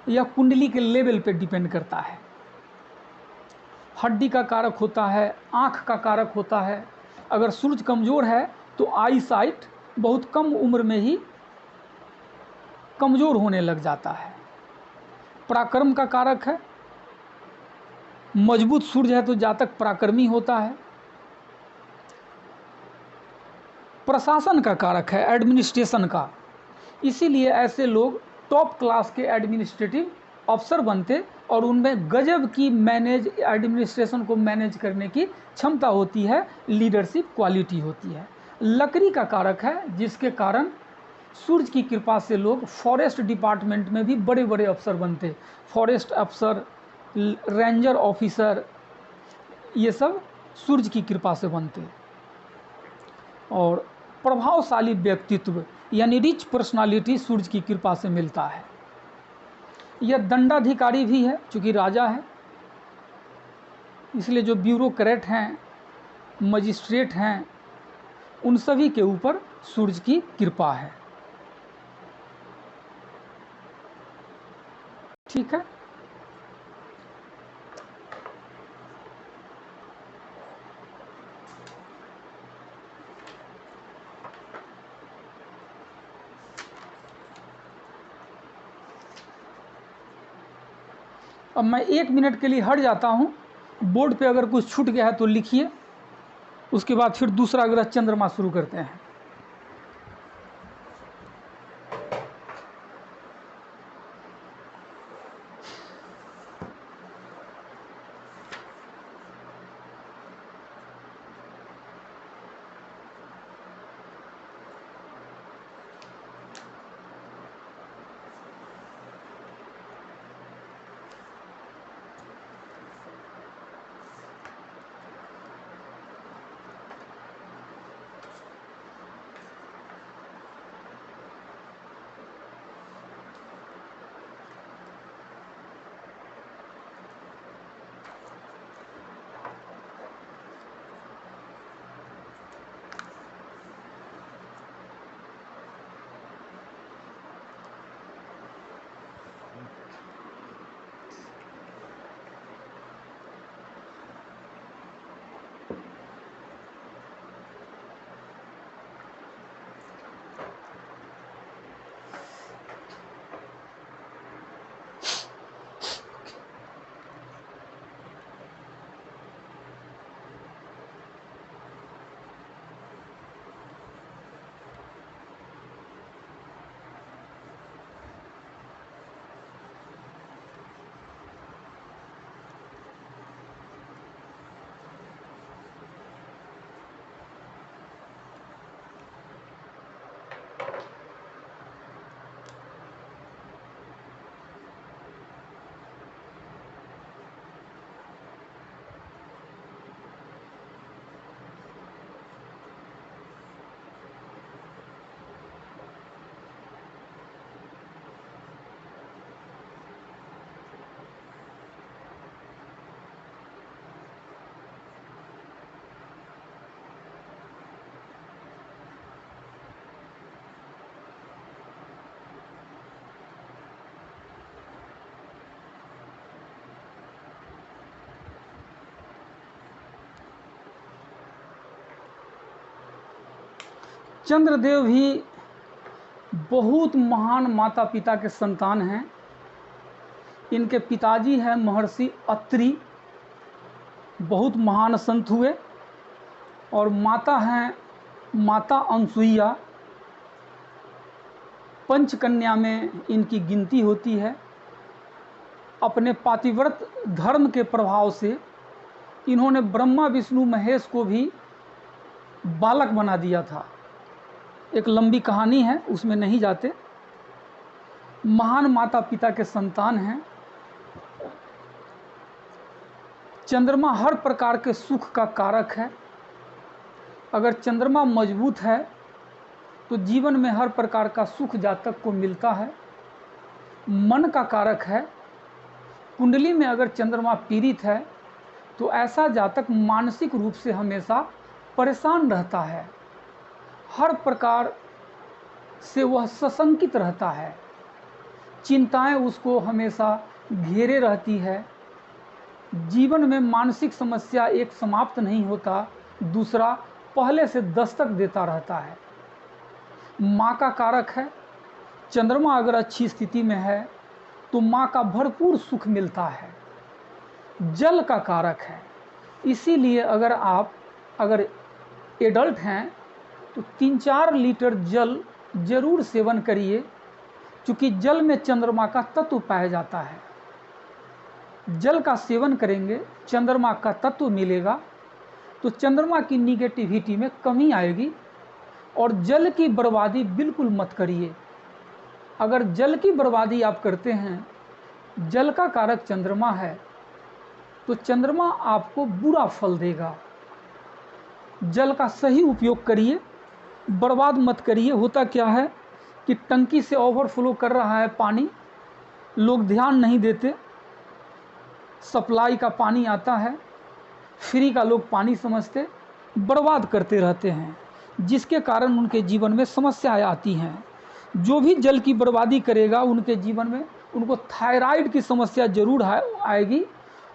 [SPEAKER 1] यह कुंडली के लेवल पे डिपेंड करता है। हड्डी का कारक होता है, आँख का कारक होता है। अगर सूर्य कमज़ोर है तो आई साइट बहुत कम उम्र में ही कमज़ोर होने लग जाता है। पराक्रम का कारक है, मजबूत सूर्य है तो जातक पराक्रमी होता है। प्रशासन का कारक है, एडमिनिस्ट्रेशन का, इसीलिए ऐसे लोग टॉप क्लास के एडमिनिस्ट्रेटिव अफसर बनते और उनमें गजब की एडमिनिस्ट्रेशन को मैनेज करने की क्षमता होती है, लीडरशिप क्वालिटी होती है। लकड़ी का कारक है, जिसके कारण सूर्य की कृपा से लोग फॉरेस्ट डिपार्टमेंट में भी बड़े बड़े अफसर बनते, फॉरेस्ट अफसर, रेंजर ऑफिसर, ये सब सूर्य की कृपा से बनते। और प्रभावशाली व्यक्तित्व यानी रिच पर्सनालिटी सूर्य की कृपा से मिलता है। यह दंडाधिकारी भी है, चूँकि राजा है, इसलिए जो ब्यूरोक्रेट हैं, मजिस्ट्रेट हैं, उन सभी के ऊपर सूर्य की कृपा है। ठीक है। अब मैं 1 मिनट के लिए हट जाता हूँ। बोर्ड पे अगर कुछ छूट गया है तो लिखिए, उसके बाद फिर दूसरा ग्रह चंद्रमा शुरू करते हैं। चंद्रदेव भी बहुत महान माता पिता के संतान हैं। इनके पिताजी हैं महर्षि अत्रि, बहुत महान संत हुए, और माता हैं माता अनसुईया। पंचकन्या में इनकी गिनती होती है। अपने पातिव्रत धर्म के प्रभाव से इन्होंने ब्रह्मा विष्णु महेश को भी बालक बना दिया था। एक लंबी कहानी है, उसमें नहीं जाते। महान माता पिता के संतान हैं। चंद्रमा हर प्रकार के सुख का कारक है। अगर चंद्रमा मजबूत है तो जीवन में हर प्रकार का सुख जातक को मिलता है। मन का कारक है। कुंडली में अगर चंद्रमा पीड़ित है तो ऐसा जातक मानसिक रूप से हमेशा परेशान रहता है। हर प्रकार से वह सशंकित रहता है। चिंताएं उसको हमेशा घेरे रहती है। जीवन में मानसिक समस्या एक समाप्त नहीं होता, दूसरा पहले से दस्तक देता रहता है। माँ का कारक है। चंद्रमा अगर अच्छी स्थिति में है तो माँ का भरपूर सुख मिलता है। जल का कारक है। इसीलिए अगर एडल्ट हैं तो 3-4 लीटर जल जरूर सेवन करिए, क्योंकि जल में चंद्रमा का तत्व पाया जाता है। जल का सेवन करेंगे, चंद्रमा का तत्व मिलेगा तो चंद्रमा की निगेटिविटी में कमी आएगी। और जल की बर्बादी बिल्कुल मत करिए। अगर जल की बर्बादी आप करते हैं, जल का कारक चंद्रमा है, तो चंद्रमा आपको बुरा फल देगा। जल का सही उपयोग करिए, बर्बाद मत करिए। होता क्या है कि टंकी से ओवरफ्लो कर रहा है पानी, लोग ध्यान नहीं देते। सप्लाई का पानी आता है, फ्री का लोग पानी समझते, बर्बाद करते रहते हैं, जिसके कारण उनके जीवन में समस्याएं आती हैं। जो भी जल की बर्बादी करेगा उनके जीवन में उनको थायराइड की समस्या जरूर आएगी।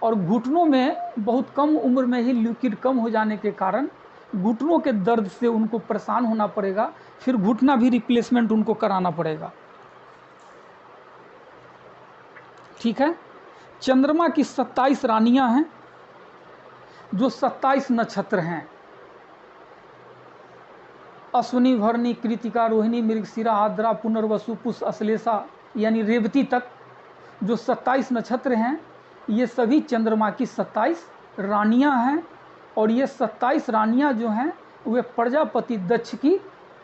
[SPEAKER 1] और घुटनों में बहुत कम उम्र में ही लिक्विड कम हो जाने के कारण घुटनों के दर्द से उनको परेशान होना पड़ेगा। फिर घुटना भी रिप्लेसमेंट उनको कराना पड़ेगा। ठीक है। चंद्रमा की 27 रानियां हैं, जो 27 नक्षत्र हैं। अश्विनी, भरणी, कृतिका, रोहिणी, मृगशिरा, आद्रा, पुनर्वसु, पुष्य, अश्लेषा यानी रेवती तक जो 27 नक्षत्र हैं, ये सभी चंद्रमा की 27 रानियां हैं। और ये 27 रानियां जो हैं वे प्रजापति दक्ष की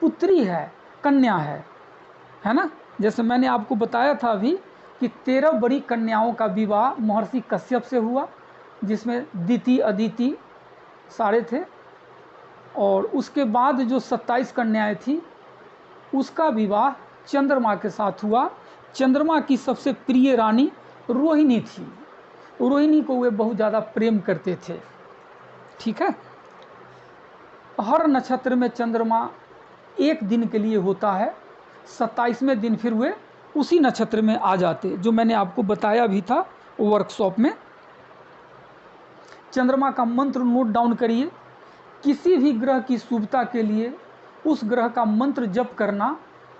[SPEAKER 1] पुत्री है, कन्या है ना। जैसे मैंने आपको बताया था अभी कि 13 बड़ी कन्याओं का विवाह महर्षि कश्यप से हुआ, जिसमें दिति, अदिति सारे थे। और उसके बाद जो 27 कन्याएं थी उसका विवाह चंद्रमा के साथ हुआ। चंद्रमा की सबसे प्रिय रानी रोहिणी थी। रोहिणी को वे बहुत ज़्यादा प्रेम करते थे। ठीक है। हर नक्षत्र में चंद्रमा एक दिन के लिए होता है, 27वें दिन फिर वे उसी नक्षत्र में आ जाते, जो मैंने आपको बताया भी था वर्कशॉप में। चंद्रमा का मंत्र नोट डाउन करिए। किसी भी ग्रह की शुभता के लिए उस ग्रह का मंत्र जप करना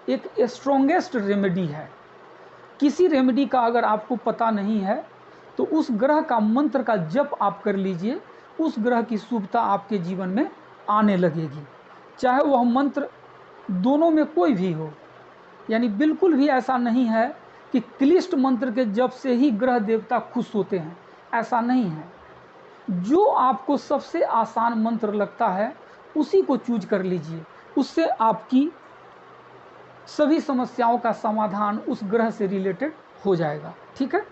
[SPEAKER 1] एक स्ट्रॉन्गेस्ट रेमेडी है। किसी रेमेडी का अगर आपको पता नहीं है तो उस ग्रह का मंत्र का जप आप कर लीजिए, उस ग्रह की शुभता आपके जीवन में आने लगेगी। चाहे वह मंत्र दोनों में कोई भी हो। यानी बिल्कुल भी ऐसा नहीं है कि क्लिष्ट मंत्र के जप से ही ग्रह देवता खुश होते हैं, ऐसा नहीं है। जो आपको सबसे आसान मंत्र लगता है उसी को चूज कर लीजिए, उससे आपकी सभी समस्याओं का समाधान उस ग्रह से रिलेटेड हो जाएगा। ठीक है।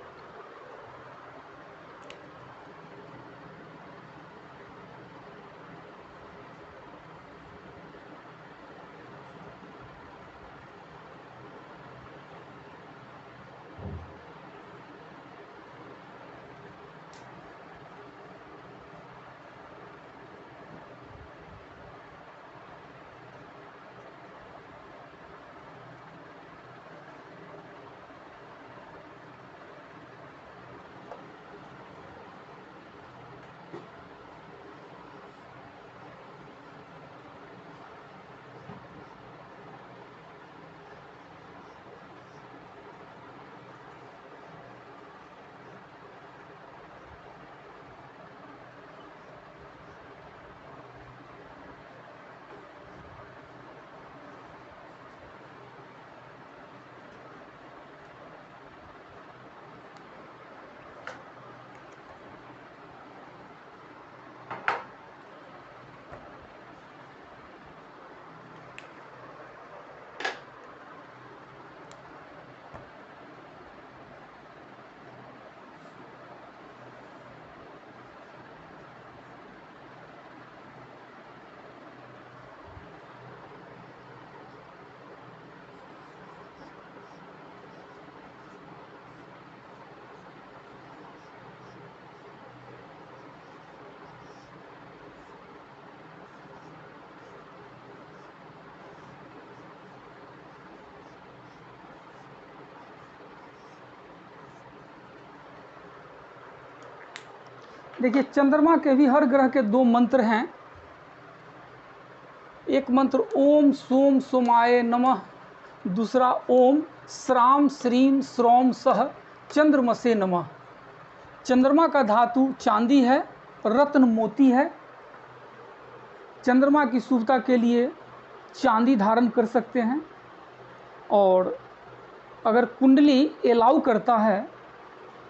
[SPEAKER 1] देखिए, चंद्रमा के भी हर ग्रह के दो मंत्र हैं। एक मंत्र ओम सोम सोमाय नमः, दूसरा ओम श्राम श्रीम श्रौम सह चंद्रमसे नमः। चंद्रमा का धातु चांदी है, रत्न मोती है। चंद्रमा की शुभता के लिए चांदी धारण कर सकते हैं। और अगर कुंडली एलाउ करता है,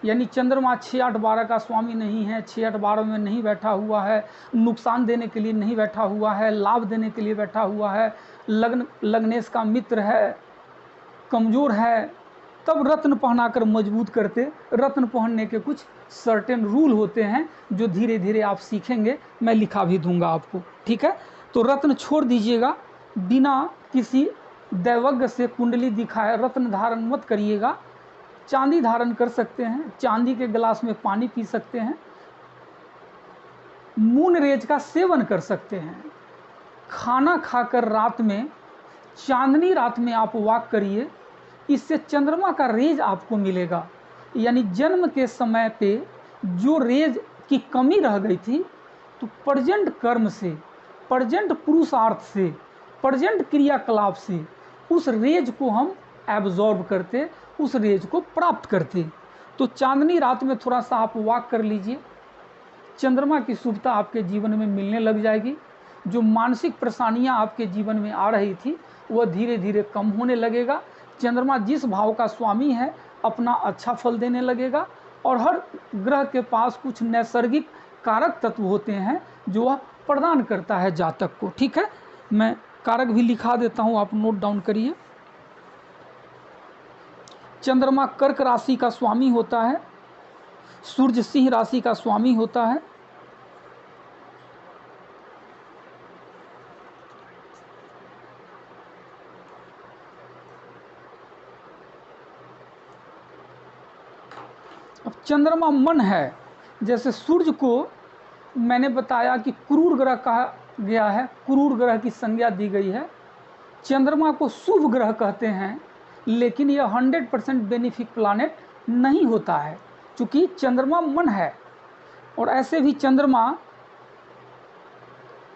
[SPEAKER 1] यानी चंद्रमा 6-8-12 का स्वामी नहीं है, 6-8-12 में नहीं बैठा हुआ है, नुकसान देने के लिए नहीं बैठा हुआ है, लाभ देने के लिए बैठा हुआ है, लग्नेश का मित्र है, कमज़ोर है, तब रत्न पहनाकर मजबूत करते। रत्न पहनने के कुछ सर्टेन रूल होते हैं जो धीरे धीरे आप सीखेंगे, मैं लिखा भी दूंगा आपको, ठीक है। तो रत्न छोड़ दीजिएगा, बिना किसी दैवज्ञ से कुंडली दिखाए रत्न धारण मत करिएगा। चांदी धारण कर सकते हैं, चांदी के गिलास में पानी पी सकते हैं, मून रेज का सेवन कर सकते हैं। खाना खाकर रात में, चांदनी रात में आप वॉक करिए, इससे चंद्रमा का रेज आपको मिलेगा। यानी जन्म के समय पे जो रेज की कमी रह गई थी, तो प्रजेंट कर्म से, प्रजेंट पुरुषार्थ से, प्रजेंट क्रियाकलाप से उस रेज को हम एब्जॉर्ब करते, उस रेज को प्राप्त करते। तो चांदनी रात में थोड़ा सा आप वॉक कर लीजिए, चंद्रमा की शुभता आपके जीवन में मिलने लग जाएगी। जो मानसिक परेशानियां आपके जीवन में आ रही थी वह धीरे धीरे कम होने लगेगा। चंद्रमा जिस भाव का स्वामी है अपना अच्छा फल देने लगेगा। और हर ग्रह के पास कुछ नैसर्गिक कारक तत्व होते हैं जो वह प्रदान करता है जातक को, ठीक है। मैं कारक भी लिखा देता हूँ, आप नोट डाउन करिए। चंद्रमा कर्क राशि का स्वामी होता है, सूर्य सिंह राशि का स्वामी होता है, अब चंद्रमा मन है। जैसे सूर्य को मैंने बताया कि क्रूर ग्रह कहा गया है, क्रूर ग्रह की संज्ञा दी गई है। चंद्रमा को शुभ ग्रह कहते हैं, लेकिन यह 100% बेनिफिक प्लानेट नहीं होता है, क्योंकि चंद्रमा मन है। और ऐसे भी चंद्रमा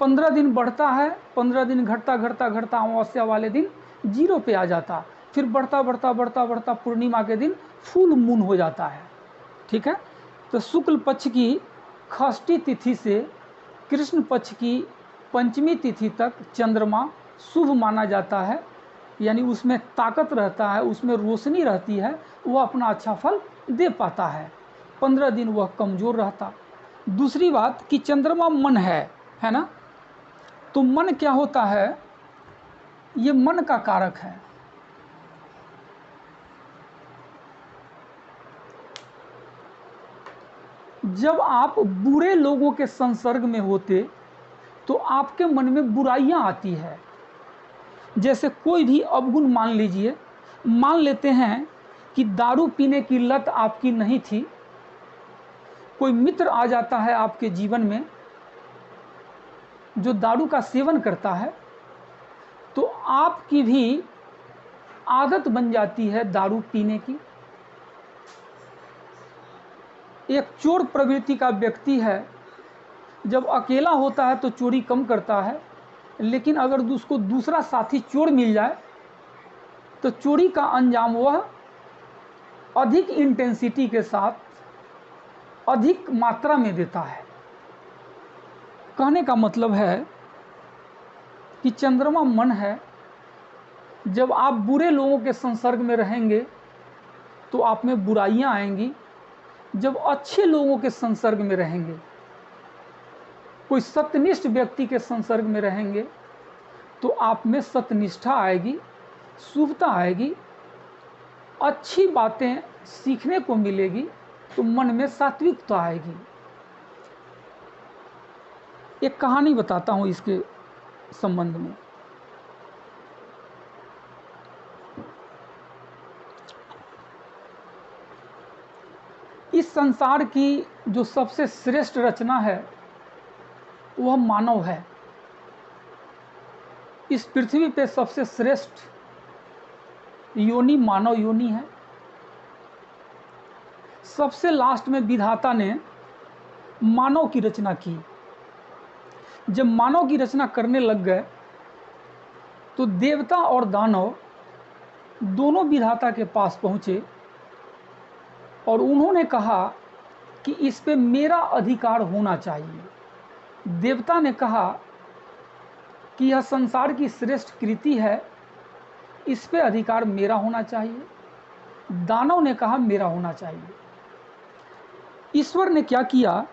[SPEAKER 1] 15 दिन बढ़ता है, 15 दिन घटता घटता घटता अमावस्या वाले दिन जीरो पे आ जाता, फिर बढ़ता बढ़ता बढ़ता बढ़ता पूर्णिमा के दिन फुल मून हो जाता है, ठीक है। तो शुक्ल पक्ष की षष्ठी तिथि से कृष्ण पक्ष की पंचमी तिथि तक चंद्रमा शुभ माना जाता है, यानी उसमें ताकत रहता है, उसमें रोशनी रहती है, वह अपना अच्छा फल दे पाता है। 15 दिन वह कमज़ोर रहता। दूसरी बात कि चंद्रमा मन है ना, तो मन क्या होता है, ये मन का कारक है। जब आप बुरे लोगों के संसर्ग में होते तो आपके मन में बुराइयां आती है। जैसे कोई भी अवगुण मान लीजिए, मान लेते हैं कि दारू पीने की लत आपकी नहीं थी, कोई मित्र आ जाता है आपके जीवन में जो दारू का सेवन करता है, तो आपकी भी आदत बन जाती है दारू पीने की। एक चोर प्रवृत्ति का व्यक्ति है, जब अकेला होता है तो चोरी कम करता है, लेकिन अगर उसको दूसरा साथी चोर मिल जाए तो चोरी का अंजाम वह अधिक इंटेंसिटी के साथ, अधिक मात्रा में देता है। कहने का मतलब है कि चंद्रमा मन है, जब आप बुरे लोगों के संसर्ग में रहेंगे तो आप में बुराइयां आएंगी। जब अच्छे लोगों के संसर्ग में रहेंगे, कोई सत्यनिष्ठ व्यक्ति के संसर्ग में रहेंगे, तो आप में सत्यनिष्ठा आएगी, शुभता आएगी, अच्छी बातें सीखने को मिलेगी, तो मन में सात्विकता आएगी। एक कहानी बताता हूँ इसके संबंध में। इस संसार की जो सबसे श्रेष्ठ रचना है वह मानव है। इस पृथ्वी पे सबसे श्रेष्ठ योनि मानव योनि है। सबसे लास्ट में विधाता ने मानव की रचना की। जब मानव की रचना करने लग गए तो देवता और दानव दोनों विधाता के पास पहुँचे और उन्होंने कहा कि इस पे मेरा अधिकार होना चाहिए। देवता ने कहा कि यह संसार की श्रेष्ठ कृति है, इस पे अधिकार मेरा होना चाहिए। दानव ने कहा मेरा होना चाहिए। ईश्वर ने क्या किया,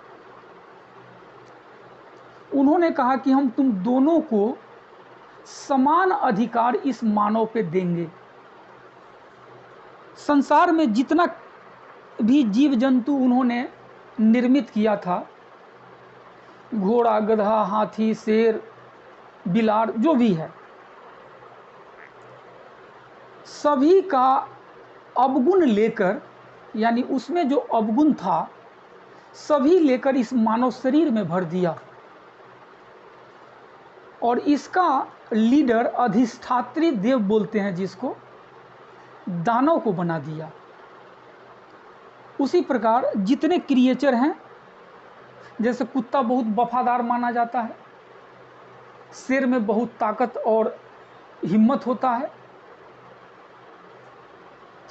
[SPEAKER 1] उन्होंने कहा कि हम तुम दोनों को समान अधिकार इस मानव पे देंगे। संसार में जितना भी जीव जंतु उन्होंने निर्मित किया था, घोड़ा, गधा, हाथी, शेर, बिलार, जो भी है, सभी का अवगुण लेकर, यानी उसमें जो अवगुण था सभी लेकर इस मानव शरीर में भर दिया और इसका लीडर, अधिष्ठात्री देव बोलते हैं जिसको, दानव को बना दिया। उसी प्रकार जितने क्रिएचर हैं, जैसे कुत्ता बहुत वफादार माना जाता है, शेर में बहुत ताकत और हिम्मत होता है,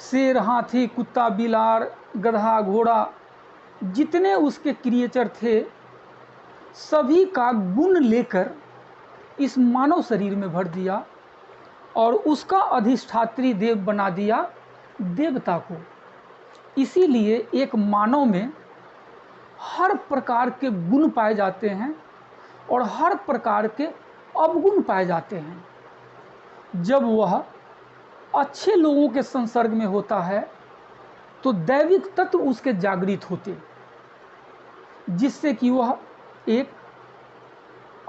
[SPEAKER 1] शेर, हाथी, कुत्ता, बिलार, गधा, घोड़ा, जितने उसके क्रिएचर थे सभी का गुण लेकर इस मानव शरीर में भर दिया और उसका अधिष्ठात्री देव बना दिया देवता को। इसीलिए एक मानव में हर प्रकार के गुण पाए जाते हैं और हर प्रकार के अवगुण पाए जाते हैं। जब वह अच्छे लोगों के संसर्ग में होता है तो दैविक तत्व उसके जागृत होते, जिससे कि वह एक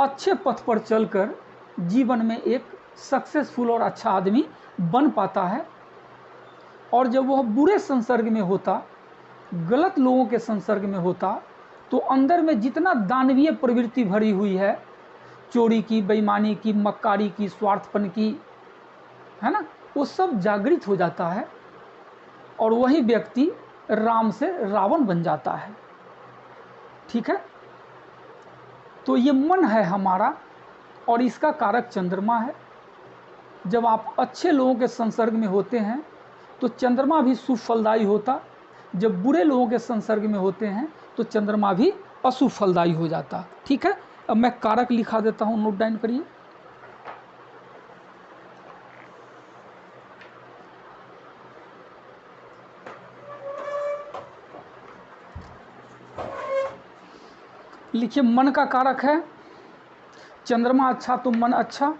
[SPEAKER 1] अच्छे पथ पर चलकर जीवन में एक सक्सेसफुल और अच्छा आदमी बन पाता है। और जब वह बुरे संसर्ग में होता, गलत लोगों के संसर्ग में होता, तो अंदर में जितना दानवीय प्रवृत्ति भरी हुई है, चोरी की, बेईमानी की, मक्कारी की, स्वार्थपन की, है ना, वो सब जागृत हो जाता है और वही व्यक्ति राम से रावण बन जाता है। ठीक है, तो ये मन है हमारा और इसका कारक चंद्रमा है। जब आप अच्छे लोगों के संसर्ग में होते हैं तो चंद्रमा भी शुभ फलदायी होता, जब बुरे लोगों के संसर्ग में होते हैं तो चंद्रमा भी अशुभ फलदायी हो जाता। ठीक है, अब मैं कारक लिखा देता हूँ, नोट डाउन करिए। लिखिए, मन का कारक है चंद्रमा अच्छा तो मन अच्छा।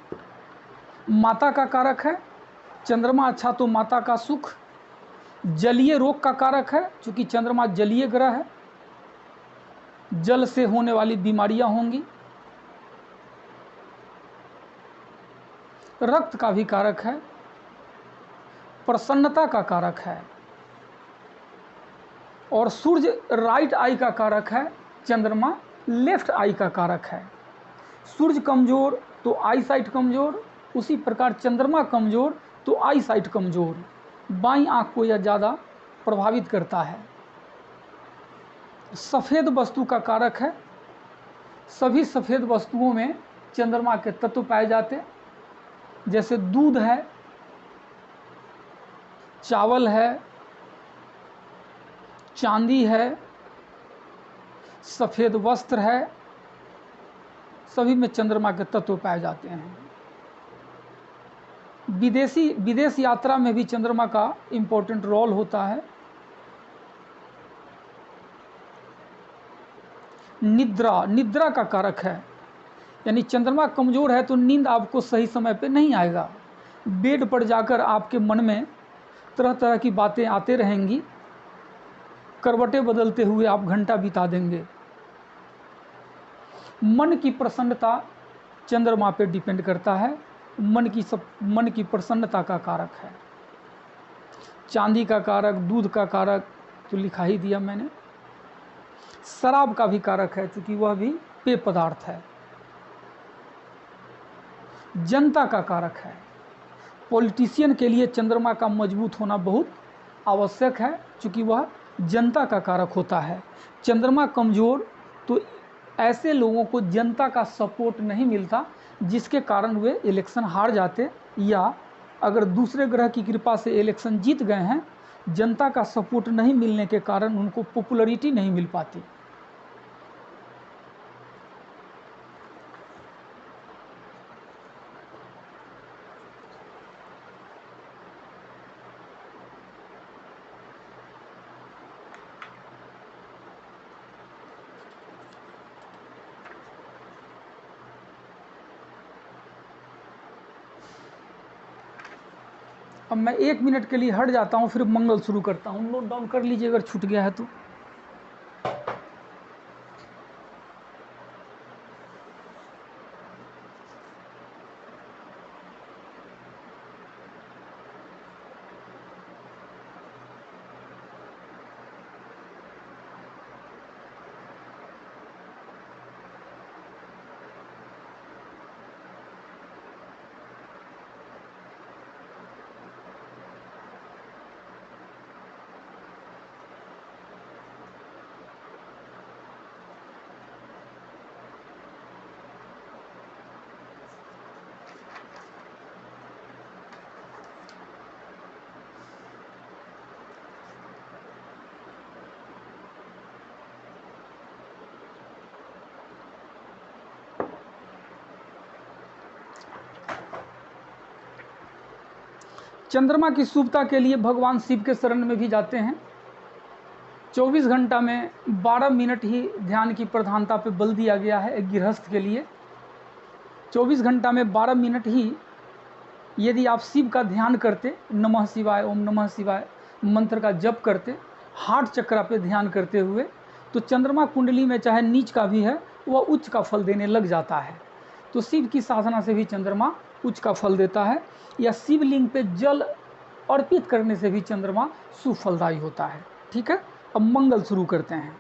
[SPEAKER 1] माता का कारक है चंद्रमा अच्छा तो माता का सुख। जलीय रोग का कारक है, चूंकि चंद्रमा जलीय ग्रह है, जल से होने वाली बीमारियां होंगी। रक्त का भी कारक है, प्रसन्नता का कारक है। और सूर्य राइट आई का कारक है, चंद्रमा लेफ्ट आई का कारक है। सूर्य कमजोर तो आई साइट कमजोर, उसी प्रकार चंद्रमा कमजोर तो आई साइट कमजोर, बाईं आंख को यह ज़्यादा प्रभावित करता है। सफ़ेद वस्तु का कारक है, सभी सफ़ेद वस्तुओं में चंद्रमा के तत्व पाए जाते, जैसे दूध है, चावल है, चांदी है, सफ़ेद वस्त्र है, सभी में चंद्रमा के तत्व पाए जाते हैं। विदेश यात्रा में भी चंद्रमा का इम्पोर्टेंट रोल होता है। निद्रा का कारक है, यानी चंद्रमा कमज़ोर है तो नींद आपको सही समय पे नहीं आएगा। बेड पर जाकर आपके मन में तरह तरह की बातें आते रहेंगी, करवटें बदलते हुए आप घंटा बिता देंगे। मन की प्रसन्नता चंद्रमा पे डिपेंड करता है, मन की प्रसन्नता का कारक है। चांदी का कारक, दूध का कारक तो लिखा ही दिया मैंने। शराब का भी कारक है, क्योंकि वह भी पेय पदार्थ है। जनता का कारक है, पॉलिटिशियन के लिए चंद्रमा का मजबूत होना बहुत आवश्यक है, क्योंकि वह जनता का कारक होता है। चंद्रमा कमज़ोर तो ऐसे लोगों को जनता का सपोर्ट नहीं मिलता, जिसके कारण वे इलेक्शन हार जाते, या अगर दूसरे ग्रह की कृपा से इलेक्शन जीत गए हैं, जनता का सपोर्ट नहीं मिलने के कारण उनको पॉपुलैरिटी नहीं मिल पाती। अब मैं 1 मिनट के लिए हट जाता हूँ, फिर मंगल शुरू करता हूँ। नोट डाउन कर लीजिए अगर छूट गया है तो। चंद्रमा की शुभता के लिए भगवान शिव के शरण में भी जाते हैं। 24 घंटा में 12 मिनट ही ध्यान की प्रधानता पे बल दिया गया है एक गृहस्थ के लिए। 24 घंटा में 12 मिनट ही यदि आप शिव का ध्यान करते, नमः शिवाय, ओम नमः शिवाय मंत्र का जप करते, हार्ट चक्र पे ध्यान करते हुए, तो चंद्रमा कुंडली में चाहे नीच का भी है वह उच्च का फल देने लग जाता है। तो शिव की साधना से भी चंद्रमा उच्च का फल देता है, या शिवलिंग पे जल अर्पित करने से भी चंद्रमा सुफलदायी होता है। ठीक है, अब मंगल शुरू करते हैं।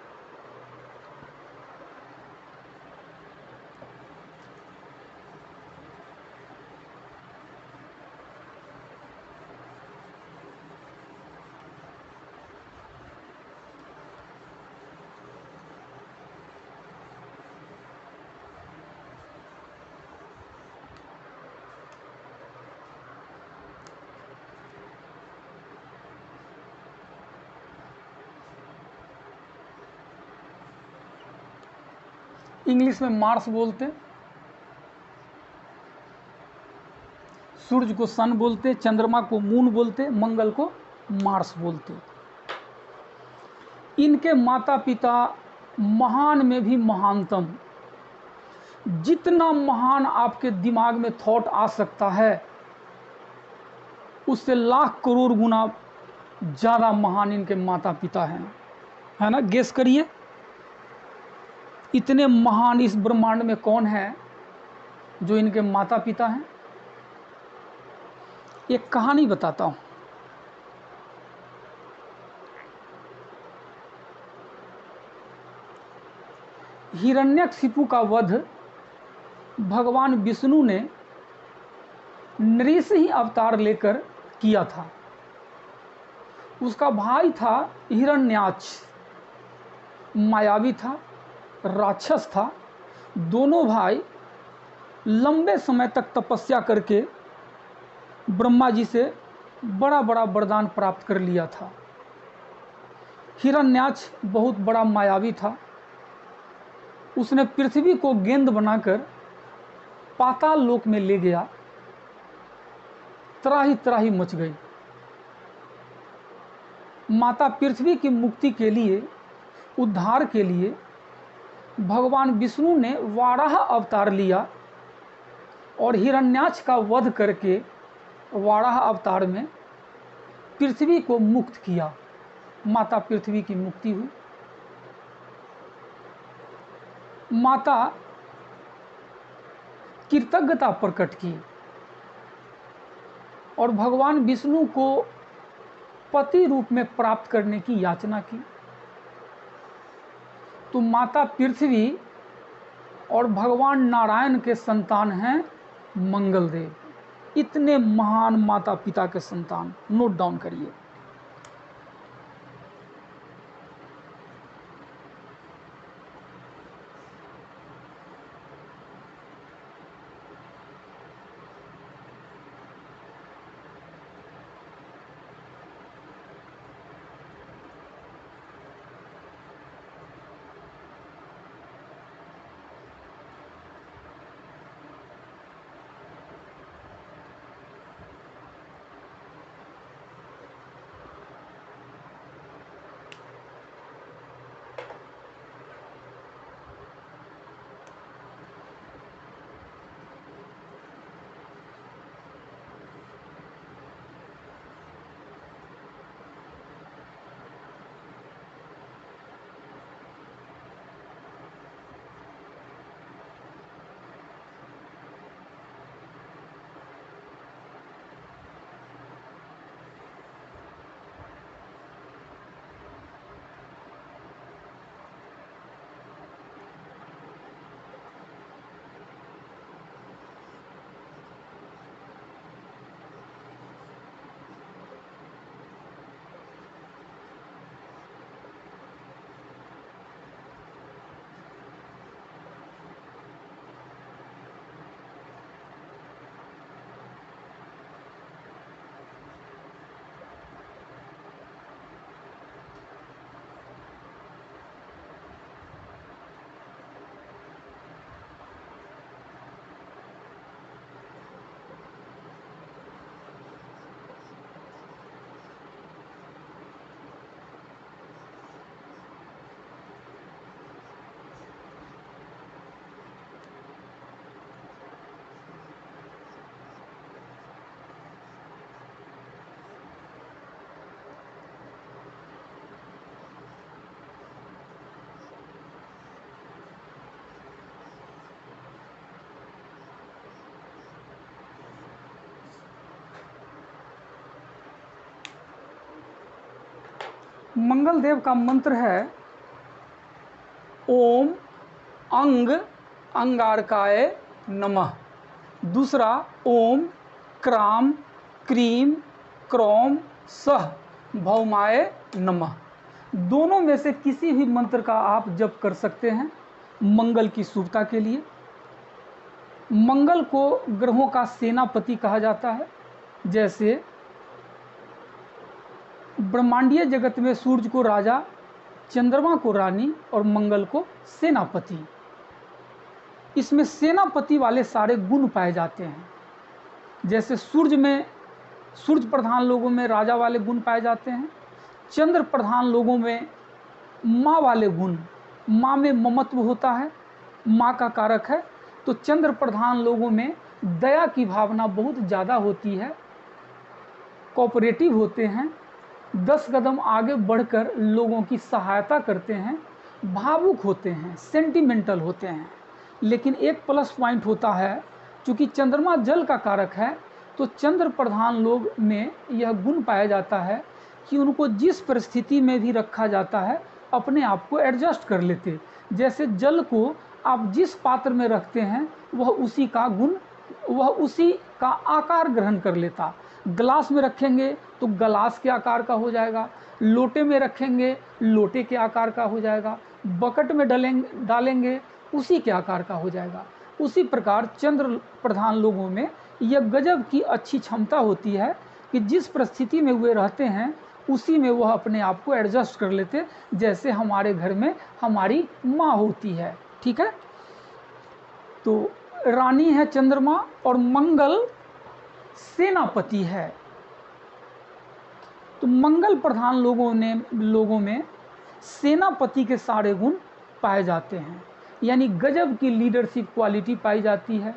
[SPEAKER 1] इंग्लिश में मार्स बोलते, सूरज को सन बोलते, चंद्रमा को मून बोलते, मंगल को मार्स बोलते। इनके माता पिता महान में भी महानतम, जितना महान आपके दिमाग में थॉट आ सकता है उससे लाख करोड़ गुना ज़्यादा महान इनके माता पिता हैं, है ना? गेस करिए, इतने महान इस ब्रह्मांड में कौन है जो इनके माता पिता हैं? एक कहानी बताता हूँ। हिरण्यकशिपु का वध भगवान विष्णु ने नृसिंह अवतार लेकर किया था। उसका भाई था हिरण्याक्ष, मायावी था, राक्षस था। दोनों भाई लंबे समय तक तपस्या करके ब्रह्मा जी से बड़ा बड़ा वरदान प्राप्त कर लिया था। हिरण्याक्ष बहुत बड़ा मायावी था। उसने पृथ्वी को गेंद बनाकर पाताल लोक में ले गया। त्राही त्राही मच गई। माता पृथ्वी की मुक्ति के लिए, उद्धार के लिए भगवान विष्णु ने वाराह अवतार लिया और हिरण्याक्ष का वध करके वाराह अवतार में पृथ्वी को मुक्त किया। माता पृथ्वी की मुक्ति हुई। माता कृतज्ञता प्रकट की और भगवान विष्णु को पति रूप में प्राप्त करने की याचना की। तो माता पृथ्वी और भगवान नारायण के संतान हैं मंगलदेव। इतने महान माता पिता के संतान, नोट डाउन करिए। मंगल देव का मंत्र है ओम अंग अंगारकाय नमः। दूसरा ओम क्राम क्रीम क्रोम सह भौमाय नमः। दोनों में से किसी भी मंत्र का आप जप कर सकते हैं मंगल की शुभता के लिए। मंगल को ग्रहों का सेनापति कहा जाता है। जैसे ब्रह्मांडीय जगत में सूर्य को राजा, चंद्रमा को रानी और मंगल को सेनापति। इसमें सेनापति वाले सारे गुण पाए जाते हैं। जैसे सूर्य प्रधान लोगों में राजा वाले गुण पाए जाते हैं, चंद्र प्रधान लोगों में माँ वाले गुण, माँ में ममत्व होता है, माँ का कारक है। तो चंद्र प्रधान लोगों में दया की भावना बहुत ज़्यादा होती है, कोऑपरेटिव होते हैं, 10 कदम आगे बढ़कर लोगों की सहायता करते हैं, भावुक होते हैं, सेंटिमेंटल होते हैं। लेकिन एक प्लस पॉइंट होता है, चूँकि चंद्रमा जल का कारक है, तो चंद्र प्रधान लोग में यह गुण पाया जाता है कि उनको जिस परिस्थिति में भी रखा जाता है अपने आप को एडजस्ट कर लेते। जैसे जल को आप जिस पात्र में रखते हैं वह उसी का आकार ग्रहण कर लेता। ग्लास में रखेंगे तो ग्लास के आकार का हो जाएगा, लोटे में रखेंगे लोटे के आकार का हो जाएगा, बकेट में डालेंगे उसी के आकार का हो जाएगा। उसी प्रकार चंद्र प्रधान लोगों में यह गजब की अच्छी क्षमता होती है कि जिस परिस्थिति में वे रहते हैं उसी में वह अपने आप को एडजस्ट कर लेते, जैसे हमारे घर में हमारी माँ होती है। ठीक है, तो रानी है चंद्रमा और मंगल सेनापति है। तो मंगल प्रधान लोगों में सेनापति के सारे गुण पाए जाते हैं, यानी गजब की लीडरशिप क्वालिटी पाई जाती है।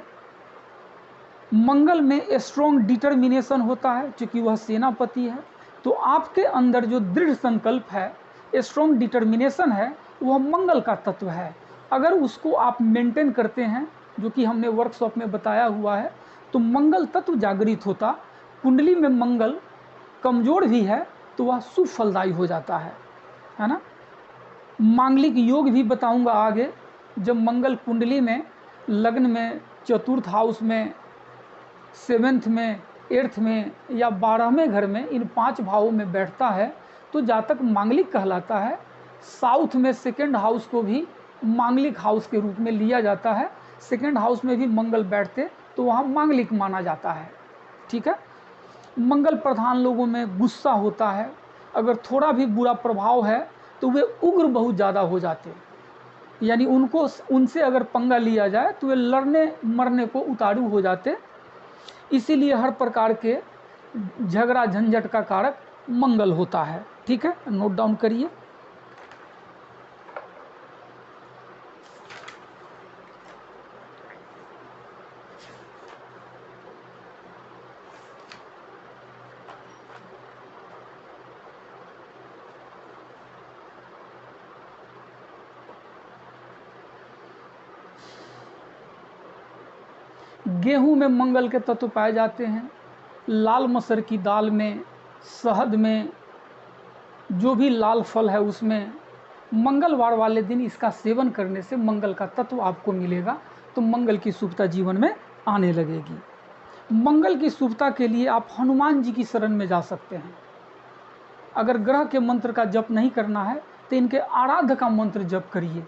[SPEAKER 1] मंगल में स्ट्रॉन्ग डिटर्मिनेशन होता है, क्योंकि वह सेनापति है। तो आपके अंदर जो दृढ़ संकल्प है, स्ट्रॉन्ग डिटर्मिनेशन है, वह मंगल का तत्व है। अगर उसको आप मेंटेन करते हैं, जो कि हमने वर्कशॉप में बताया हुआ है, तो मंगल तत्व जागृत होता। कुंडली में मंगल कमज़ोर भी है तो वह शुभ फलदायी हो जाता है ना। मांगलिक योग भी बताऊंगा आगे। जब मंगल कुंडली में लग्न में चतुर्थ हाउस में, 7th में, 8th में या 12वें घर में, इन 5 भावों में बैठता है तो जातक मांगलिक कहलाता है। साउथ में 2nd हाउस को भी मांगलिक हाउस के रूप में लिया जाता है। 2nd हाउस में भी मंगल बैठते तो वहाँ मांगलिक माना जाता है। ठीक है, मंगल प्रधान लोगों में गुस्सा होता है। अगर थोड़ा भी बुरा प्रभाव है तो वे उग्र बहुत ज़्यादा हो जाते, यानी उनसे अगर पंगा लिया जाए तो वे लड़ने मरने को उतारू हो जाते। इसीलिए हर प्रकार के झगड़ा झंझट का कारक मंगल होता है। ठीक है, नोट डाउन करिए। गेहूं में मंगल के तत्व पाए जाते हैं। लाल मसर की दाल में, शहद में, जो भी लाल फल है उसमें मंगलवार वाले दिन इसका सेवन करने से मंगल का तत्व आपको मिलेगा, तो मंगल की शुभता जीवन में आने लगेगी। मंगल की शुभता के लिए आप हनुमान जी की शरण में जा सकते हैं। अगर ग्रह के मंत्र का जप नहीं करना है तो इनके आराध्य का मंत्र जप करिए।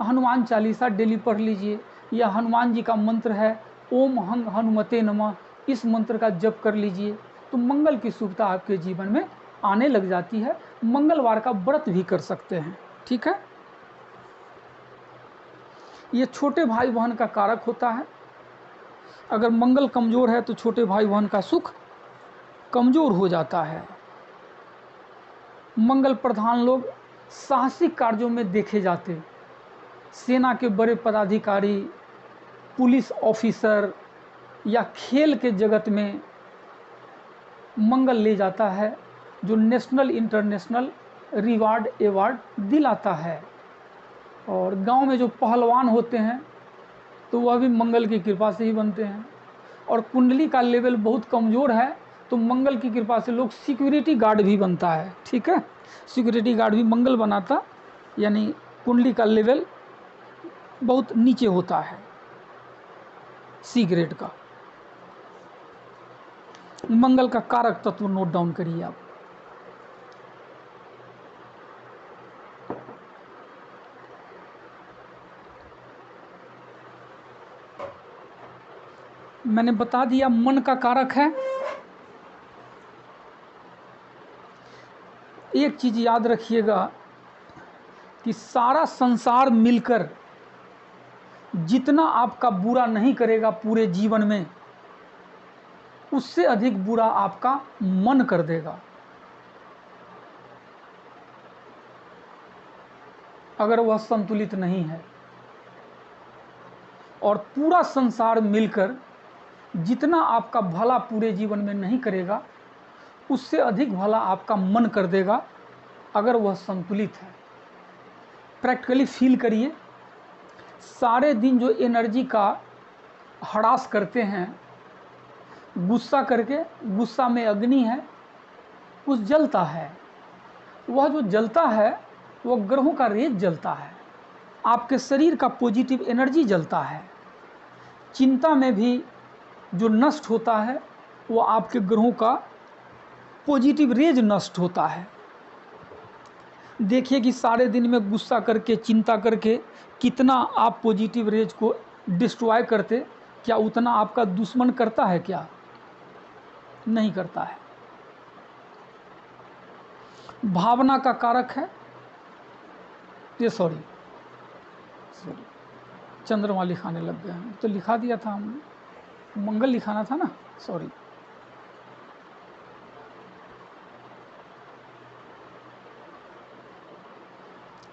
[SPEAKER 1] हनुमान चालीसा डेली पढ़ लीजिए, या हनुमान जी का मंत्र है ओम हंग हनुमते नमः, इस मंत्र का जप कर लीजिए, तो मंगल की शुभता आपके जीवन में आने लग जाती है। मंगलवार का व्रत भी कर सकते हैं। ठीक है, ये छोटे भाई बहन का कारक होता है। अगर मंगल कमज़ोर है तो छोटे भाई बहन का सुख कमज़ोर हो जाता है। मंगल प्रधान लोग साहसिक कार्यों में देखे जाते। सेना के बड़े पदाधिकारी, पुलिस ऑफिसर या खेल के जगत में मंगल ले जाता है, जो नेशनल इंटरनेशनल रिवार्ड एवार्ड दिलाता है। और गांव में जो पहलवान होते हैं तो वह भी मंगल की कृपा से ही बनते हैं। और कुंडली का लेवल बहुत कमज़ोर है तो मंगल की कृपा से लोग सिक्योरिटी गार्ड भी बनता है, ठीक है, सिक्योरिटी गार्ड भी मंगल बनाता, यानी कुंडली का लेवल बहुत नीचे होता है सी ग्रेड का। मंगल का कारक तत्व नोट डाउन करिए आप। मैंने बता दिया मन का कारक है। एक चीज याद रखिएगा कि सारा संसार मिलकर जितना आपका बुरा नहीं करेगा पूरे जीवन में, उससे अधिक बुरा आपका मन कर देगा। अगर वह संतुलित नहीं है। और पूरा संसार मिलकर जितना आपका भला पूरे जीवन में नहीं करेगा, उससे अधिक भला आपका मन कर देगा अगर वह संतुलित है। प्रैक्टिकली फील करिए, सारे दिन जो एनर्जी का हड़ास करते हैं गुस्सा करके, गुस्सा में अग्नि है, कुछ जलता है, वह जो जलता है वह ग्रहों का रेत जलता है, आपके शरीर का पॉजिटिव एनर्जी जलता है। चिंता में भी जो नष्ट होता है वो आपके ग्रहों का पॉजिटिव रेज नष्ट होता है। देखिए कि सारे दिन में गुस्सा करके, चिंता करके कितना आप पॉजिटिव रेज को डिस्ट्रॉय करते, क्या उतना आपका दुश्मन करता है? क्या नहीं करता है। भावना का कारक है ये, सॉरी चंद्रमा लिखाने लग गए हैं, तो लिखा दिया था हमने, मंगल लिखाना था ना, सॉरी।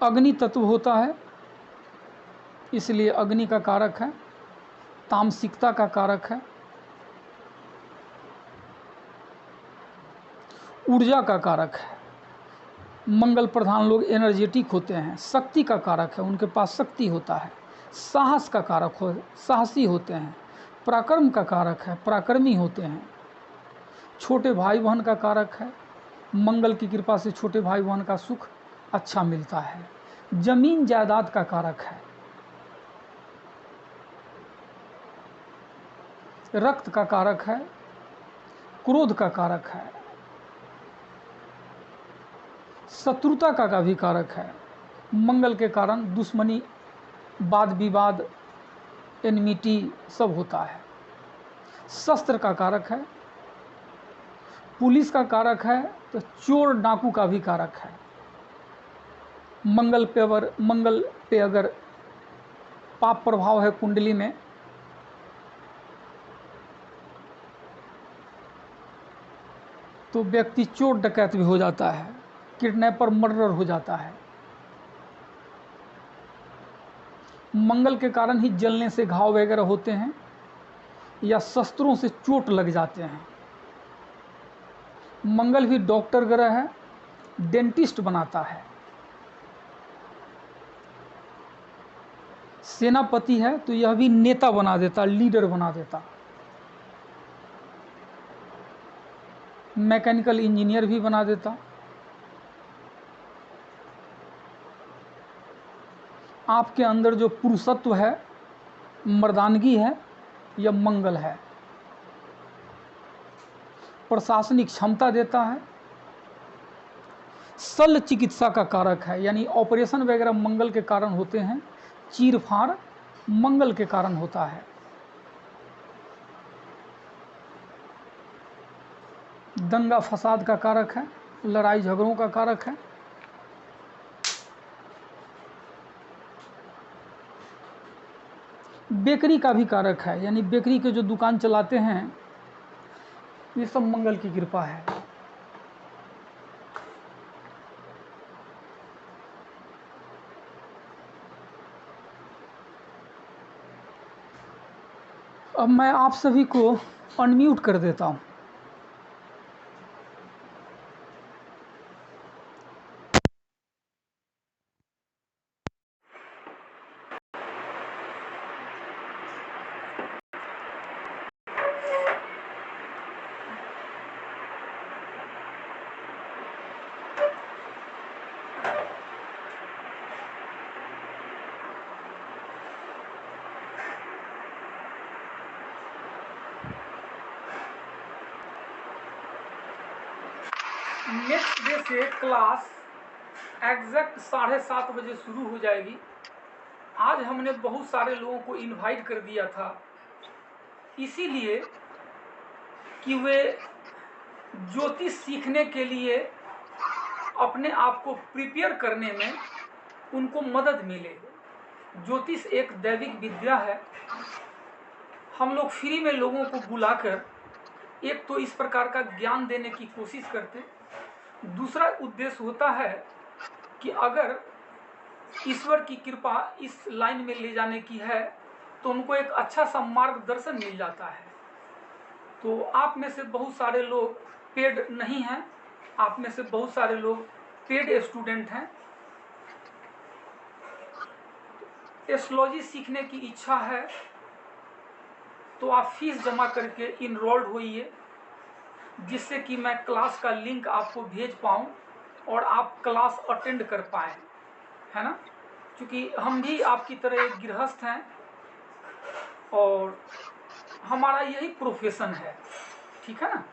[SPEAKER 1] अग्नि तत्व होता है, इसलिए अग्नि का कारक है। तामसिकता का कारक है। ऊर्जा का कारक है। मंगल प्रधान लोग एनर्जेटिक होते हैं। शक्ति का कारक है, उनके पास शक्ति होता है। साहस का कारक हो, साहसी होते हैं। पराक्रम का कारक है, पराक्रमी होते हैं। छोटे भाई बहन का कारक है, मंगल की कृपा से छोटे भाई बहन का सुख अच्छा मिलता है। जमीन जायदाद का कारक है। रक्त का कारक है। क्रोध का कारक है। शत्रुता का भी कारक है। मंगल के कारण दुश्मनी, वाद विवाद, एनमिटी सब होता है। शस्त्र का कारक है। पुलिस का कारक है, तो चोर डाकू का भी कारक है। मंगल पे अगर पाप प्रभाव है कुंडली में, तो व्यक्ति चोर डकैत भी हो जाता है, किडनैपर, मर्डर हो जाता है। मंगल के कारण ही जलने से घाव वगैरह होते हैं या शस्त्रों से चोट लग जाते हैं। मंगल भी डॉक्टर ग्रह है, डेंटिस्ट बनाता है। सेनापति है तो यह भी नेता बना देता, लीडर बना देता। मैकेनिकल इंजीनियर भी बना देता। आपके अंदर जो पुरुषत्व है, मर्दानगी है, यह मंगल है। प्रशासनिक क्षमता देता है। शल्य चिकित्सा का कारक है, यानी ऑपरेशन वगैरह मंगल के कारण होते हैं। चीर फाड़ मंगल के कारण होता है। दंगा फसाद का कारक है, लड़ाई झगड़ों का कारक है। बेकरी का भी कारक है, यानी बेकरी के जो दुकान चलाते हैं, ये सब मंगल की कृपा है। अब मैं आप सभी को अनम्यूट कर देता हूं। नेक्स्ट डे से क्लास एग्जैक्ट 7:30 बजे शुरू हो जाएगी। आज हमने बहुत सारे लोगों को इनवाइट कर दिया था, इसीलिए कि वे ज्योतिष सीखने के लिए अपने आप को प्रिपेयर करने में उनको मदद मिले। ज्योतिष एक दैविक विद्या है। हम लोग फ्री में लोगों को बुलाकर एक तो इस प्रकार का ज्ञान देने की कोशिश करते, दूसरा उद्देश्य होता है कि अगर ईश्वर की कृपा इस लाइन में ले जाने की है तो उनको एक अच्छा सा मार्गदर्शन मिल जाता है। तो आप में से बहुत सारे लोग पेड नहीं हैं, आप में से बहुत सारे लोग पेड स्टूडेंट हैं। एस्ट्रोलॉजी सीखने की इच्छा है तो आप फीस जमा करके इनरोल्ड होइए, जिससे कि मैं क्लास का लिंक आपको भेज पाऊँ और आप क्लास अटेंड कर पाएँ, है ना। क्योंकि हम भी आपकी तरह एक गृहस्थ हैं और हमारा यही प्रोफेशन है, ठीक है ना।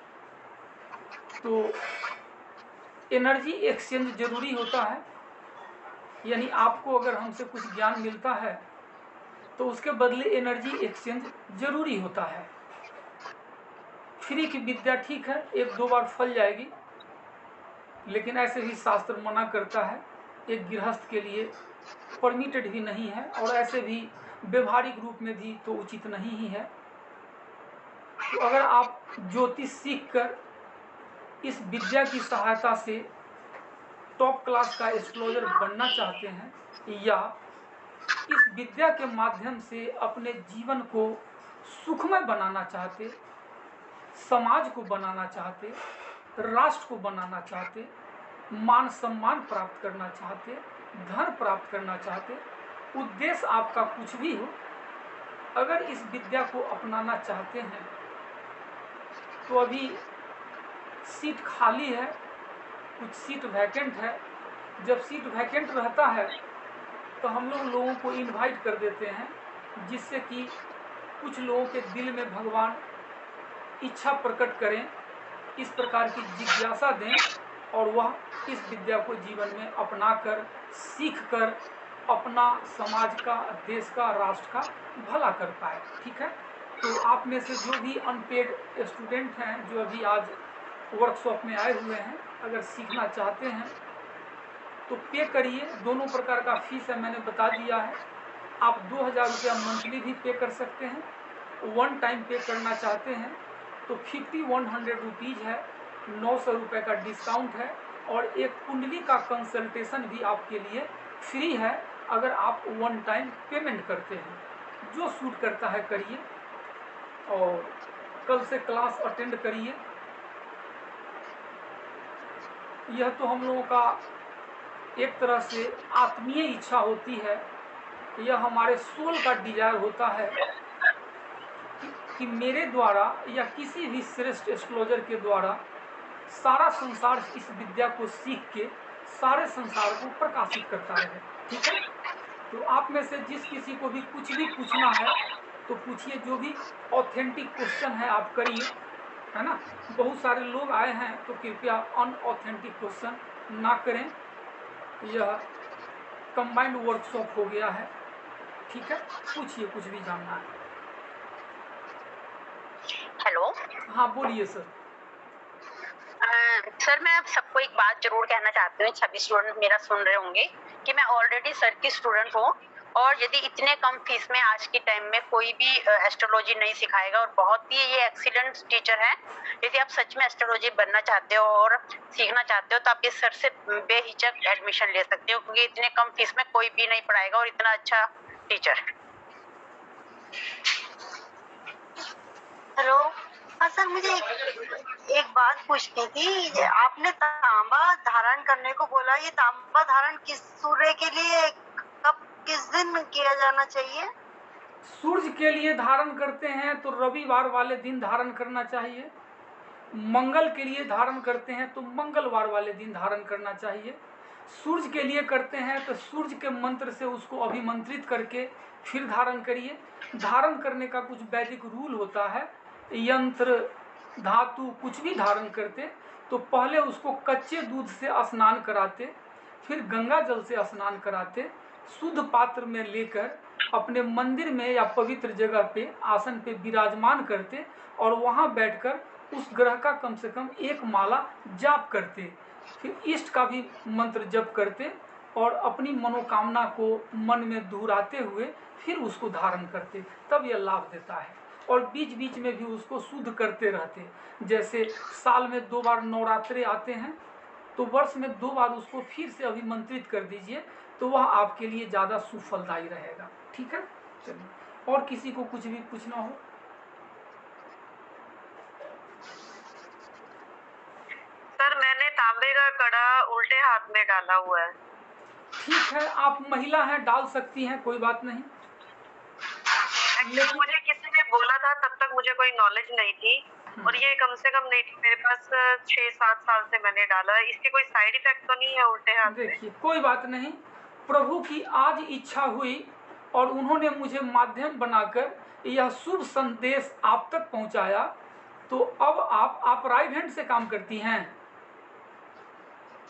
[SPEAKER 1] तो एनर्जी एक्सचेंज जरूरी होता है, यानी आपको अगर हमसे कुछ ज्ञान मिलता है तो उसके बदले एनर्जी एक्सचेंज जरूरी होता है। फ्री की विद्या ठीक है, एक दो बार फल जाएगी, लेकिन ऐसे भी शास्त्र मना करता है, एक गृहस्थ के लिए परमिटेड भी नहीं है और ऐसे भी व्यवहारिक रूप में भी तो उचित नहीं ही है। तो अगर आप ज्योतिष सीखकर इस विद्या की सहायता से टॉप क्लास का एस्ट्रोलॉजर बनना चाहते हैं या इस विद्या के माध्यम से अपने जीवन को सुखमय बनाना चाहते, समाज को बनाना चाहते, राष्ट्र को बनाना चाहते, मान सम्मान प्राप्त करना चाहते, धन प्राप्त करना चाहते, उद्देश्य आपका कुछ भी हो, अगर इस विद्या को अपनाना चाहते हैं तो अभी सीट खाली है, कुछ सीट वैकेंट है। जब सीट वैकेंट रहता है तो हम लोगों को इनवाइट कर देते हैं, जिससे कि कुछ लोगों के दिल में भगवान इच्छा प्रकट करें, इस प्रकार की जिज्ञासा दें और वह इस विद्या को जीवन में अपनाकर सीखकर अपना समाज का, देश का, राष्ट्र का भला कर पाए, ठीक है। तो आप में से जो भी अनपेड स्टूडेंट हैं जो अभी आज वर्कशॉप में आए हुए हैं, अगर सीखना चाहते हैं तो पे करिए। दोनों प्रकार का फीस है, मैंने बता दिया है। आप 2000 रुपया मंथली भी पे कर सकते हैं, वन टाइम पे करना चाहते हैं तो 5100 रुपीज़ है, 900 रुपये का डिस्काउंट है और एक कुंडली का कंसल्टेशन भी आपके लिए फ्री है अगर आप वन टाइम पेमेंट करते हैं। जो सूट करता है करिए और कल से क्लास अटेंड करिए। यह तो हम लोगों का एक तरह से आत्मीय इच्छा होती है, यह हमारे सोल का डिजायर होता है कि मेरे द्वारा या किसी भी श्रेष्ठ एस्ट्रोलॉजर के द्वारा सारा संसार इस विद्या को सीख के सारे संसार को प्रकाशित करता रहे, ठीक है। तो आप में से जिस किसी को भी कुछ भी पूछना है तो पूछिए, जो भी ऑथेंटिक क्वेश्चन है आप करिए, है ना। बहुत सारे लोग आए हैं तो कृपया अनऑथेंटिक क्वेश्चन ना करें, यह कंबाइंड वर्कशॉप हो गया है, ठीक है। पूछिए, कुछ भी जानना है।
[SPEAKER 2] हेलो,
[SPEAKER 1] हाँ बोलिए सर।
[SPEAKER 2] सर मैं आप सबको एक बात जरूर कहना चाहती हूँ, सभी स्टूडेंट मेरा सुन रहे होंगे कि मैं ऑलरेडी सर की स्टूडेंट हूँ और यदि इतने कम फीस में आज के टाइम में कोई भी एस्ट्रोलॉजी नहीं सिखाएगा और बहुत ही ये एक्सीलेंट टीचर है। यदि आप सच में एस्ट्रोलॉजी बनना चाहते हो और सीखना चाहते हो तो आप इस सर से बेहिचक एडमिशन ले सकते हो, क्योंकि इतने कम फीस में कोई भी नहीं पढ़ाएगा और इतना अच्छा टीचर।
[SPEAKER 3] हेलो, हाँ सर, मुझे एक बात पूछनी थी। आपने तांबा धारण करने को बोला, ये तांबा धारण किस सूर्य के लिए कब किस दिन किया जाना चाहिए?
[SPEAKER 1] सूर्य के लिए धारण करते हैं तो रविवार वाले दिन धारण करना चाहिए। मंगल के लिए धारण करते हैं तो मंगलवार वाले दिन धारण करना चाहिए। सूर्य के लिए करते हैं तो सूर्य के मंत्र से उसको अभिमंत्रित करके फिर धारण करिए। धारण करने का कुछ वैदिक रूल होता है, यंत्र धातु कुछ भी धारण करते तो पहले उसको कच्चे दूध से स्नान कराते, फिर गंगा जल से स्नान कराते, शुद्ध पात्र में लेकर अपने मंदिर में या पवित्र जगह पे आसन पे विराजमान करते और वहाँ बैठकर उस ग्रह का कम से कम एक माला जाप करते, फिर इष्ट का भी मंत्र जप करते और अपनी मनोकामना को मन में दोहराते हुए फिर उसको धारण करते, तब यह लाभ देता है। और बीच बीच में भी उसको शुद्ध करते रहते। जैसे साल में 2 बार नवरात्रे आते हैं तो वर्ष में 2 बार उसको फिर से अभिमंत्रित कर दीजिए, तो वह आपके लिए ज़्यादा सुफलदायी रहेगा। ठीक है, चलिए और किसी को कुछ भी पूछना हो।
[SPEAKER 3] सर मैंने तांबे का कड़ा उल्टे हाथ में डाला हुआ है।
[SPEAKER 1] ठीक है, आप महिला हैं, डाल सकती हैं, कोई बात नहीं।
[SPEAKER 3] लेकिन मुझे किसी ने बोला था, तब तक मुझे कोई नॉलेज नहीं थी और ये कम से कम नहीं थी मेरे पास, 6-7 साल से मैंने डाला है। इसके कोई साइड इफेक्ट तो नहीं है उल्टे हाथ में?
[SPEAKER 1] देखिए कोई बात नहीं, प्रभु की आज इच्छा हुई और उन्होंने मुझे माध्यम बनाकर यह शुभ संदेश आप तक पहुंचाया, तो अब आप राइट हैंड से काम करती हैं।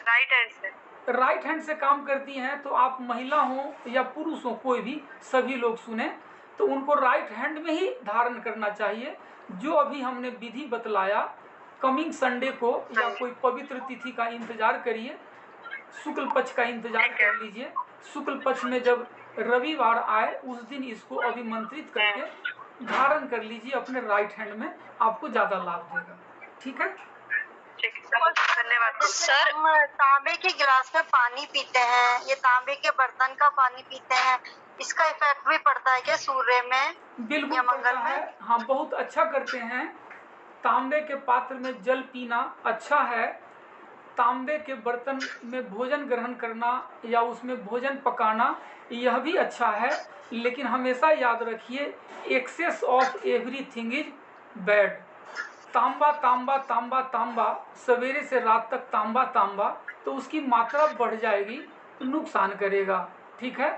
[SPEAKER 3] राइट हैंड से?
[SPEAKER 1] राइट हैंड से काम करती हैं, तो आप महिला हो या पुरुष हो, कोई भी, सभी लोग सुने तो उनको राइट हैंड में ही धारण करना चाहिए। जो अभी हमने विधि बतलाया, कमिंग संडे को या कोई पवित्र तिथि का इंतजार करिए, शुक्ल पक्ष का इंतजार कर लीजिए। शुक्ल पक्ष में जब रविवार आए उस दिन इसको अभिमंत्रित करके धारण कर लीजिए अपने राइट हैंड में, आपको ज्यादा लाभ देगा। ठीक है,
[SPEAKER 3] धन्यवाद सर। हम तांबे के गिलास में पानी पीते हैं, ये तांबे के बर्तन का पानी पीते हैं, इसका इफेक्ट भी पड़ता है क्या सूर्य में?
[SPEAKER 1] बिल्कुल पड़ता है। हाँ, बहुत अच्छा करते हैं। तांबे के पात्र में जल पीना अच्छा है। तांबे के बर्तन में भोजन ग्रहण करना या उसमें भोजन पकाना यह भी अच्छा है, लेकिन हमेशा याद रखिए excess of everything is bad. तांबा तांबा तांबा तांबा, सवेरे से रात तक तांबा तांबा, तो उसकी मात्रा बढ़ जाएगी तो नुकसान करेगा। ठीक है,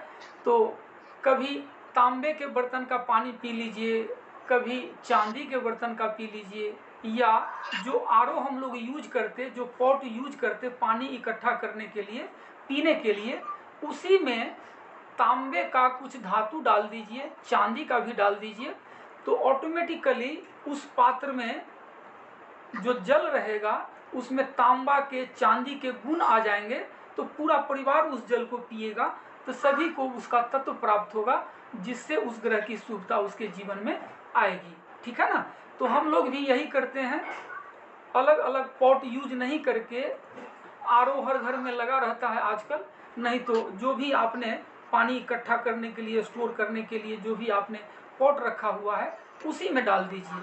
[SPEAKER 1] तो कभी तांबे के बर्तन का पानी पी लीजिए, कभी चांदी के बर्तन का पी लीजिए, या जो आरओ हम लोग यूज करते, जो पॉट यूज करते पानी इकट्ठा करने के लिए, पीने के लिए, उसी में तांबे का कुछ धातु डाल दीजिए, चांदी का भी डाल दीजिए, तो ऑटोमेटिकली उस पात्र में जो जल रहेगा उसमें तांबा के, चांदी के गुण आ जाएंगे, तो पूरा परिवार उस जल को पिएगा, तो सभी को उसका तत्व प्राप्त होगा, जिससे उस ग्रह की शुभता उसके जीवन में आएगी। ठीक है ना, तो हम लोग भी यही करते हैं, अलग अलग पॉट यूज नहीं करके। आरओ हर घर में लगा रहता है आजकल, नहीं तो जो भी आपने पानी इकट्ठा करने के लिए, स्टोर करने के लिए जो भी आपने पॉट रखा हुआ है उसी में डाल दीजिए।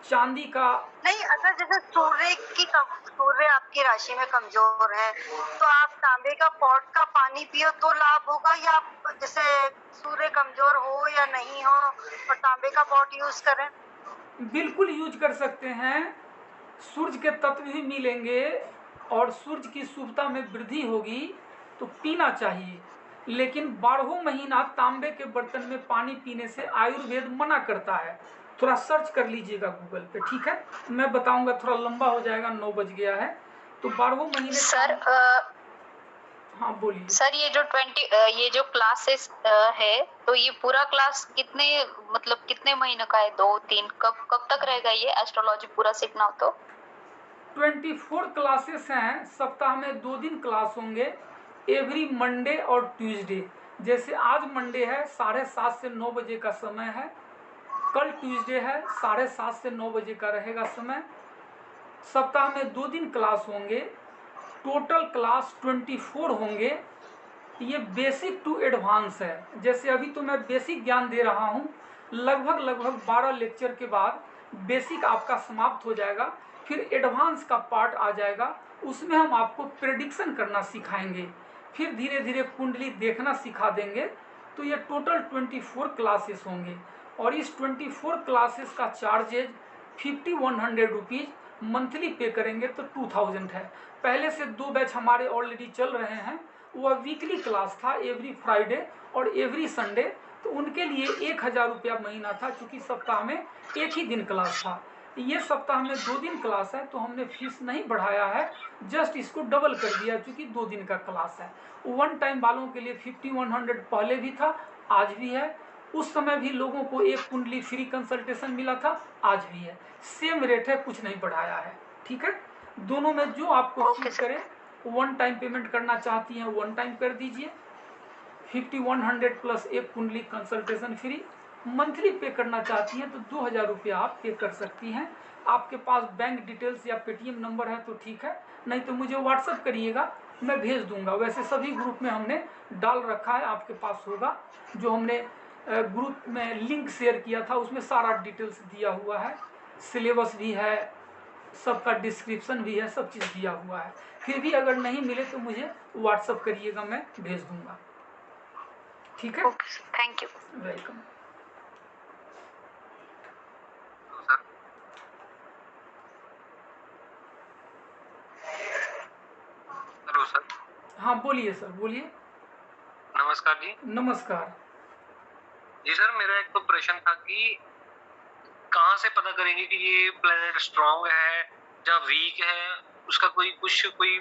[SPEAKER 1] चांदी का
[SPEAKER 3] नहीं, अगर जैसे सूर्य आपकी राशि में कमजोर है तो आप तांबे का पॉट का पानी पियो तो लाभ होगा, या आप जैसे सूर्य कमजोर हो या नहीं हो और तांबे का पॉट यूज करें?
[SPEAKER 1] बिल्कुल यूज कर सकते हैं। सूर्य के तत्व भी मिलेंगे और सूर्य की शुभता में वृद्धि होगी, तो पीना चाहिए। लेकिन 12 महीना तांबे के बर्तन में पानी पीने से आयुर्वेद मना करता है। थोड़ा सर्च कर लीजिएगा गूगल पे, ठीक है, मैं बताऊंगा, थोड़ा लंबा हो जाएगा, 9 बज गया है। तो 12 महीने
[SPEAKER 2] सर
[SPEAKER 1] हाँ बोलिए
[SPEAKER 2] सर, ये जो क्लासेस है, तो ये पूरा क्लास कितने महीने का है? 2-3 कब तक रहेगा ये एस्ट्रोलॉजी पूरा सीखना हो तो?
[SPEAKER 1] 24 क्लासेस हैं, सप्ताह में 2 दिन क्लास होंगे, एवरी मंडे और ट्यूसडे। जैसे आज मंडे है, 7:30 से 9 बजे का समय है, कल ट्यूसडे है, 7:30 से 9 बजे का रहेगा समय। सप्ताह में 2 दिन क्लास होंगे, टोटल क्लास 24 होंगे। ये बेसिक टू एडवांस है। जैसे अभी तो मैं बेसिक ज्ञान दे रहा हूँ, लगभग 12 लेक्चर के बाद बेसिक आपका समाप्त हो जाएगा, फिर एडवांस का पार्ट आ जाएगा, उसमें हम आपको प्रेडिक्शन करना सिखाएंगे, फिर धीरे धीरे कुंडली देखना सिखा देंगे। तो ये टोटल 24 क्लासेस होंगे और इस 24 क्लासेस का चार्जेज 5100 रुपीज़ मंथली पे करेंगे तो 2000 है। पहले से 2 बैच हमारे ऑलरेडी चल रहे हैं, वह वीकली क्लास था, एवरी फ्राइडे और एवरी संडे, तो उनके लिए 1000 रुपया महीना था, चूँकि सप्ताह में 1 ही दिन क्लास था। ये सप्ताह में 2 दिन क्लास है तो हमने फीस नहीं बढ़ाया है, जस्ट इसको डबल कर दिया क्योंकि 2 दिन का क्लास है। वन टाइम वालों के लिए 5100 पहले भी था, आज भी है। उस समय भी लोगों को एक कुंडली फ्री कंसल्टेशन मिला था, आज भी है। सेम रेट है, कुछ नहीं बढ़ाया है। ठीक है, दोनों में जो आपको
[SPEAKER 3] ओके
[SPEAKER 1] सूट
[SPEAKER 3] सर।
[SPEAKER 1] करे। वन टाइम पेमेंट करना चाहती हैं वन टाइम कर दीजिए, 5100 प्लस एक कुंडली कंसल्टेशन फ्री। मंथली पे करना चाहती हैं तो 2000 रुपया आप पे कर सकती हैं। आपके पास बैंक डिटेल्स या पेटीएम नंबर है तो ठीक है, नहीं तो मुझे व्हाट्सअप करिएगा, मैं भेज दूंगा। वैसे सभी ग्रुप में हमने डाल रखा है, आपके पास होगा। जो हमने ग्रुप में लिंक शेयर किया था उसमें सारा डिटेल्स दिया हुआ है, सिलेबस भी है, सबका डिस्क्रिप्शन भी है, सब चीज़ दिया हुआ है। फिर भी अगर नहीं मिले तो मुझे व्हाट्सअप करिएगा, मैं भेज दूंगा। ठीक है,
[SPEAKER 3] okay sir, thank you.
[SPEAKER 1] Welcome.
[SPEAKER 4] Hello sir.
[SPEAKER 1] हाँ बोलिए सर, बोलिए।
[SPEAKER 4] नमस्कार जी।
[SPEAKER 1] नमस्कार।
[SPEAKER 4] जी सर, मेरा एक तो प्रश्न था कि कहाँ से पता करेंगे कि ये प्लेनेट स्ट्रांग है या वीक है, उसका कोई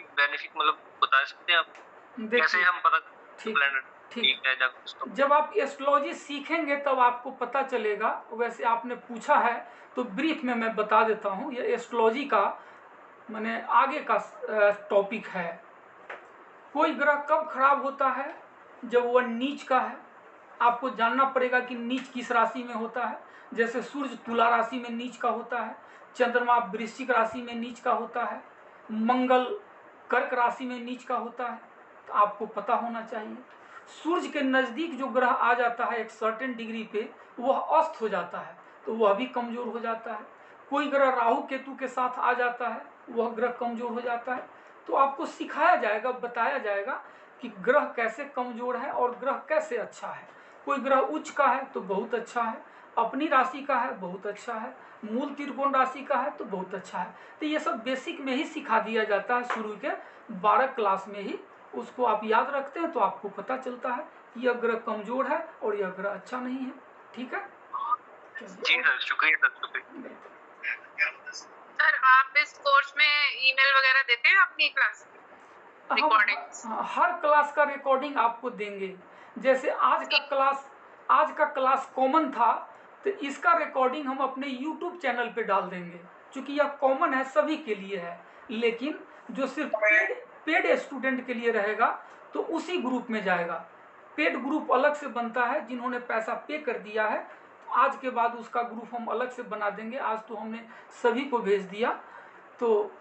[SPEAKER 4] बेनिफिट मतलब बता सकते हैं आप? कैसे
[SPEAKER 1] देखिए,
[SPEAKER 4] हम पता
[SPEAKER 1] ठीक
[SPEAKER 4] प्लेनेट
[SPEAKER 1] ठीक,
[SPEAKER 4] वीक है या strong?
[SPEAKER 1] जब आप एस्ट्रोलॉजी सीखेंगे तब आपको पता चलेगा। वैसे आपने पूछा है तो ब्रीफ में मैं बता देता हूँ। ये एस्ट्रोलॉजी का माने आगे का टॉपिक है। कोई ग्रह कब खराब होता है? जब वह नीच का है। आपको जानना पड़ेगा कि नीच किस राशि में होता है। जैसे सूर्य तुला राशि में नीच का होता है, चंद्रमा वृश्चिक राशि में नीच का होता है, मंगल कर्क राशि में नीच का होता है। तो आपको पता होना चाहिए। सूर्य के नज़दीक जो ग्रह आ जाता है एक सर्टेन डिग्री पे, वह अस्त हो जाता है तो वह भी कमज़ोर हो जाता है। कोई ग्रह राहु केतु के साथ आ जाता है, वह ग्रह कमज़ोर हो जाता है। तो आपको सिखाया जाएगा, बताया जाएगा कि ग्रह कैसे कमज़ोर है और ग्रह कैसे अच्छा है। कोई ग्रह उच्च का है तो बहुत अच्छा है, अपनी राशि का है बहुत अच्छा है, मूल त्रिकोण राशि का है तो बहुत अच्छा है। तो ये सब बेसिक में ही सिखा दिया जाता है, शुरू के 12 क्लास में ही। उसको आप याद रखते हैं तो आपको पता चलता है कि यह ग्रह कमज़ोर है और यह ग्रह अच्छा नहीं है। ठीक है,
[SPEAKER 4] जी सर, शुक्रिया सर, शुक्रिया।
[SPEAKER 5] सर आप इस कोर्स में ईमेल वगैरह देते हैं अपनी क्लास रिकॉर्डिंग्स?
[SPEAKER 1] हर क्लास का रिकॉर्डिंग आपको देंगे। जैसे आज का क्लास कॉमन था तो इसका रिकॉर्डिंग हम अपने यूट्यूब चैनल पे डाल देंगे, क्योंकि यह कॉमन है, सभी के लिए है। लेकिन जो सिर्फ पेड स्टूडेंट के लिए रहेगा तो उसी ग्रुप में जाएगा। पेड ग्रुप अलग से बनता है, जिन्होंने पैसा पे कर दिया है। आज के बाद उसका ग्रुप हम अलग से बना देंगे। आज तो हमने सभी को भेज दिया, तो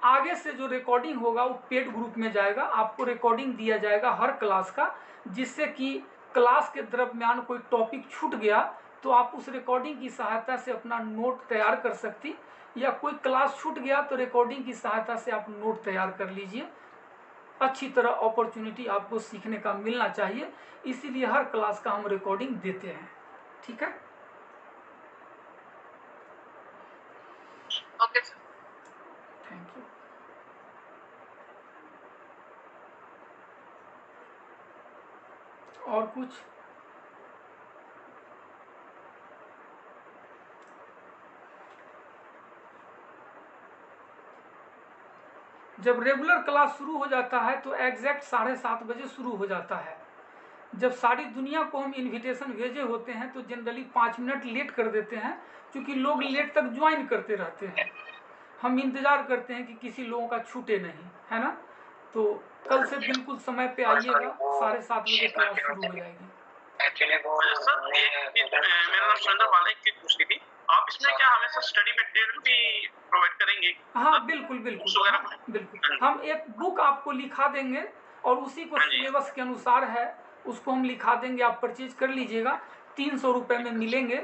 [SPEAKER 1] आगे से जो रिकॉर्डिंग होगा वो पेड ग्रुप में जाएगा। आपको रिकॉर्डिंग दिया जाएगा हर क्लास का, जिससे कि क्लास के दरम्यान कोई टॉपिक छूट गया तो आप उस रिकॉर्डिंग की सहायता से अपना नोट तैयार कर सकती, या कोई क्लास छूट गया तो रिकॉर्डिंग की सहायता से आप नोट तैयार कर लीजिए। अच्छी तरह अपॉर्चुनिटी आपको सीखने का मिलना चाहिए, इसीलिए हर क्लास का हम रिकॉर्डिंग देते हैं। ठीक है,
[SPEAKER 5] ओके सर,
[SPEAKER 1] थैंक यू। और कुछ? जब रेगुलर क्लास शुरू हो जाता है तो एग्जैक्ट 7:30 बजे शुरू हो जाता है। जब सारी दुनिया को हम इनविटेशन भेजे होते हैं तो जनरली 5 मिनट लेट कर देते हैं, क्योंकि लोग लेट तक ज्वाइन करते रहते हैं। हम इंतज़ार करते हैं कि किसी लोगों का छूटे नहीं, है ना। तो कल से बिल्कुल समय पे आइएगा, 7:30 बजे क्लास शुरू हो जाएगी।
[SPEAKER 4] सर मेरा नाम सुंदर वाला, एक चीज पूछनी थी, आप इसमें क्या हमें स्टडी मटेरियल भी प्रोवाइड करेंगे?
[SPEAKER 1] हाँ बिल्कुल बिल्कुल, हाँ, बिल्कुल। हम एक बुक आपको लिखा देंगे और उसी को सिलेबस के अनुसार है, उसको हम लिखा देंगे, आप परचेज कर लीजिएगा। 300 रुपये में मिलेंगे,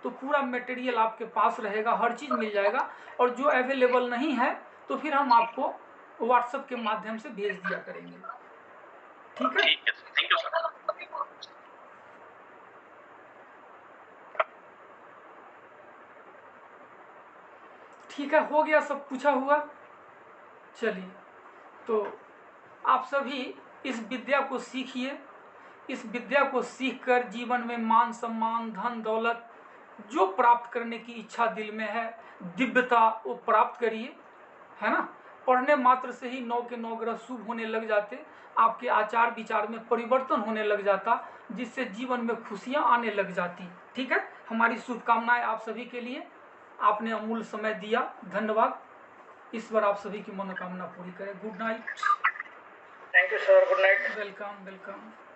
[SPEAKER 1] तो पूरा मटेरियल आपके पास रहेगा, हर चीज़ मिल जाएगा। और जो अवेलेबल नहीं है तो फिर हम आपको व्हाट्सएप के माध्यम से भेज दिया करेंगे। ठीक है,
[SPEAKER 4] थैंक यू सर।
[SPEAKER 1] ठीक है, हो गया सब पूछा हुआ। चलिए, तो आप सभी इस विद्या को सीखिए। इस विद्या को सीखकर जीवन में मान सम्मान, धन दौलत जो प्राप्त करने की इच्छा दिल में है, दिव्यता, वो प्राप्त करिए, है ना। पढ़ने मात्र से ही 9 के 9 ग्रह शुभ होने लग जाते, आपके आचार विचार में परिवर्तन होने लग जाता, जिससे जीवन में खुशियां आने लग जाती। ठीक है, हमारी शुभकामनाएं आप सभी के लिए। आपने अमूल्य समय दिया, धन्यवाद। ईश्वर आप सभी की मनोकामना पूरी करे। Good night.
[SPEAKER 6] Thank you sir, good night.
[SPEAKER 1] Welcome welcome.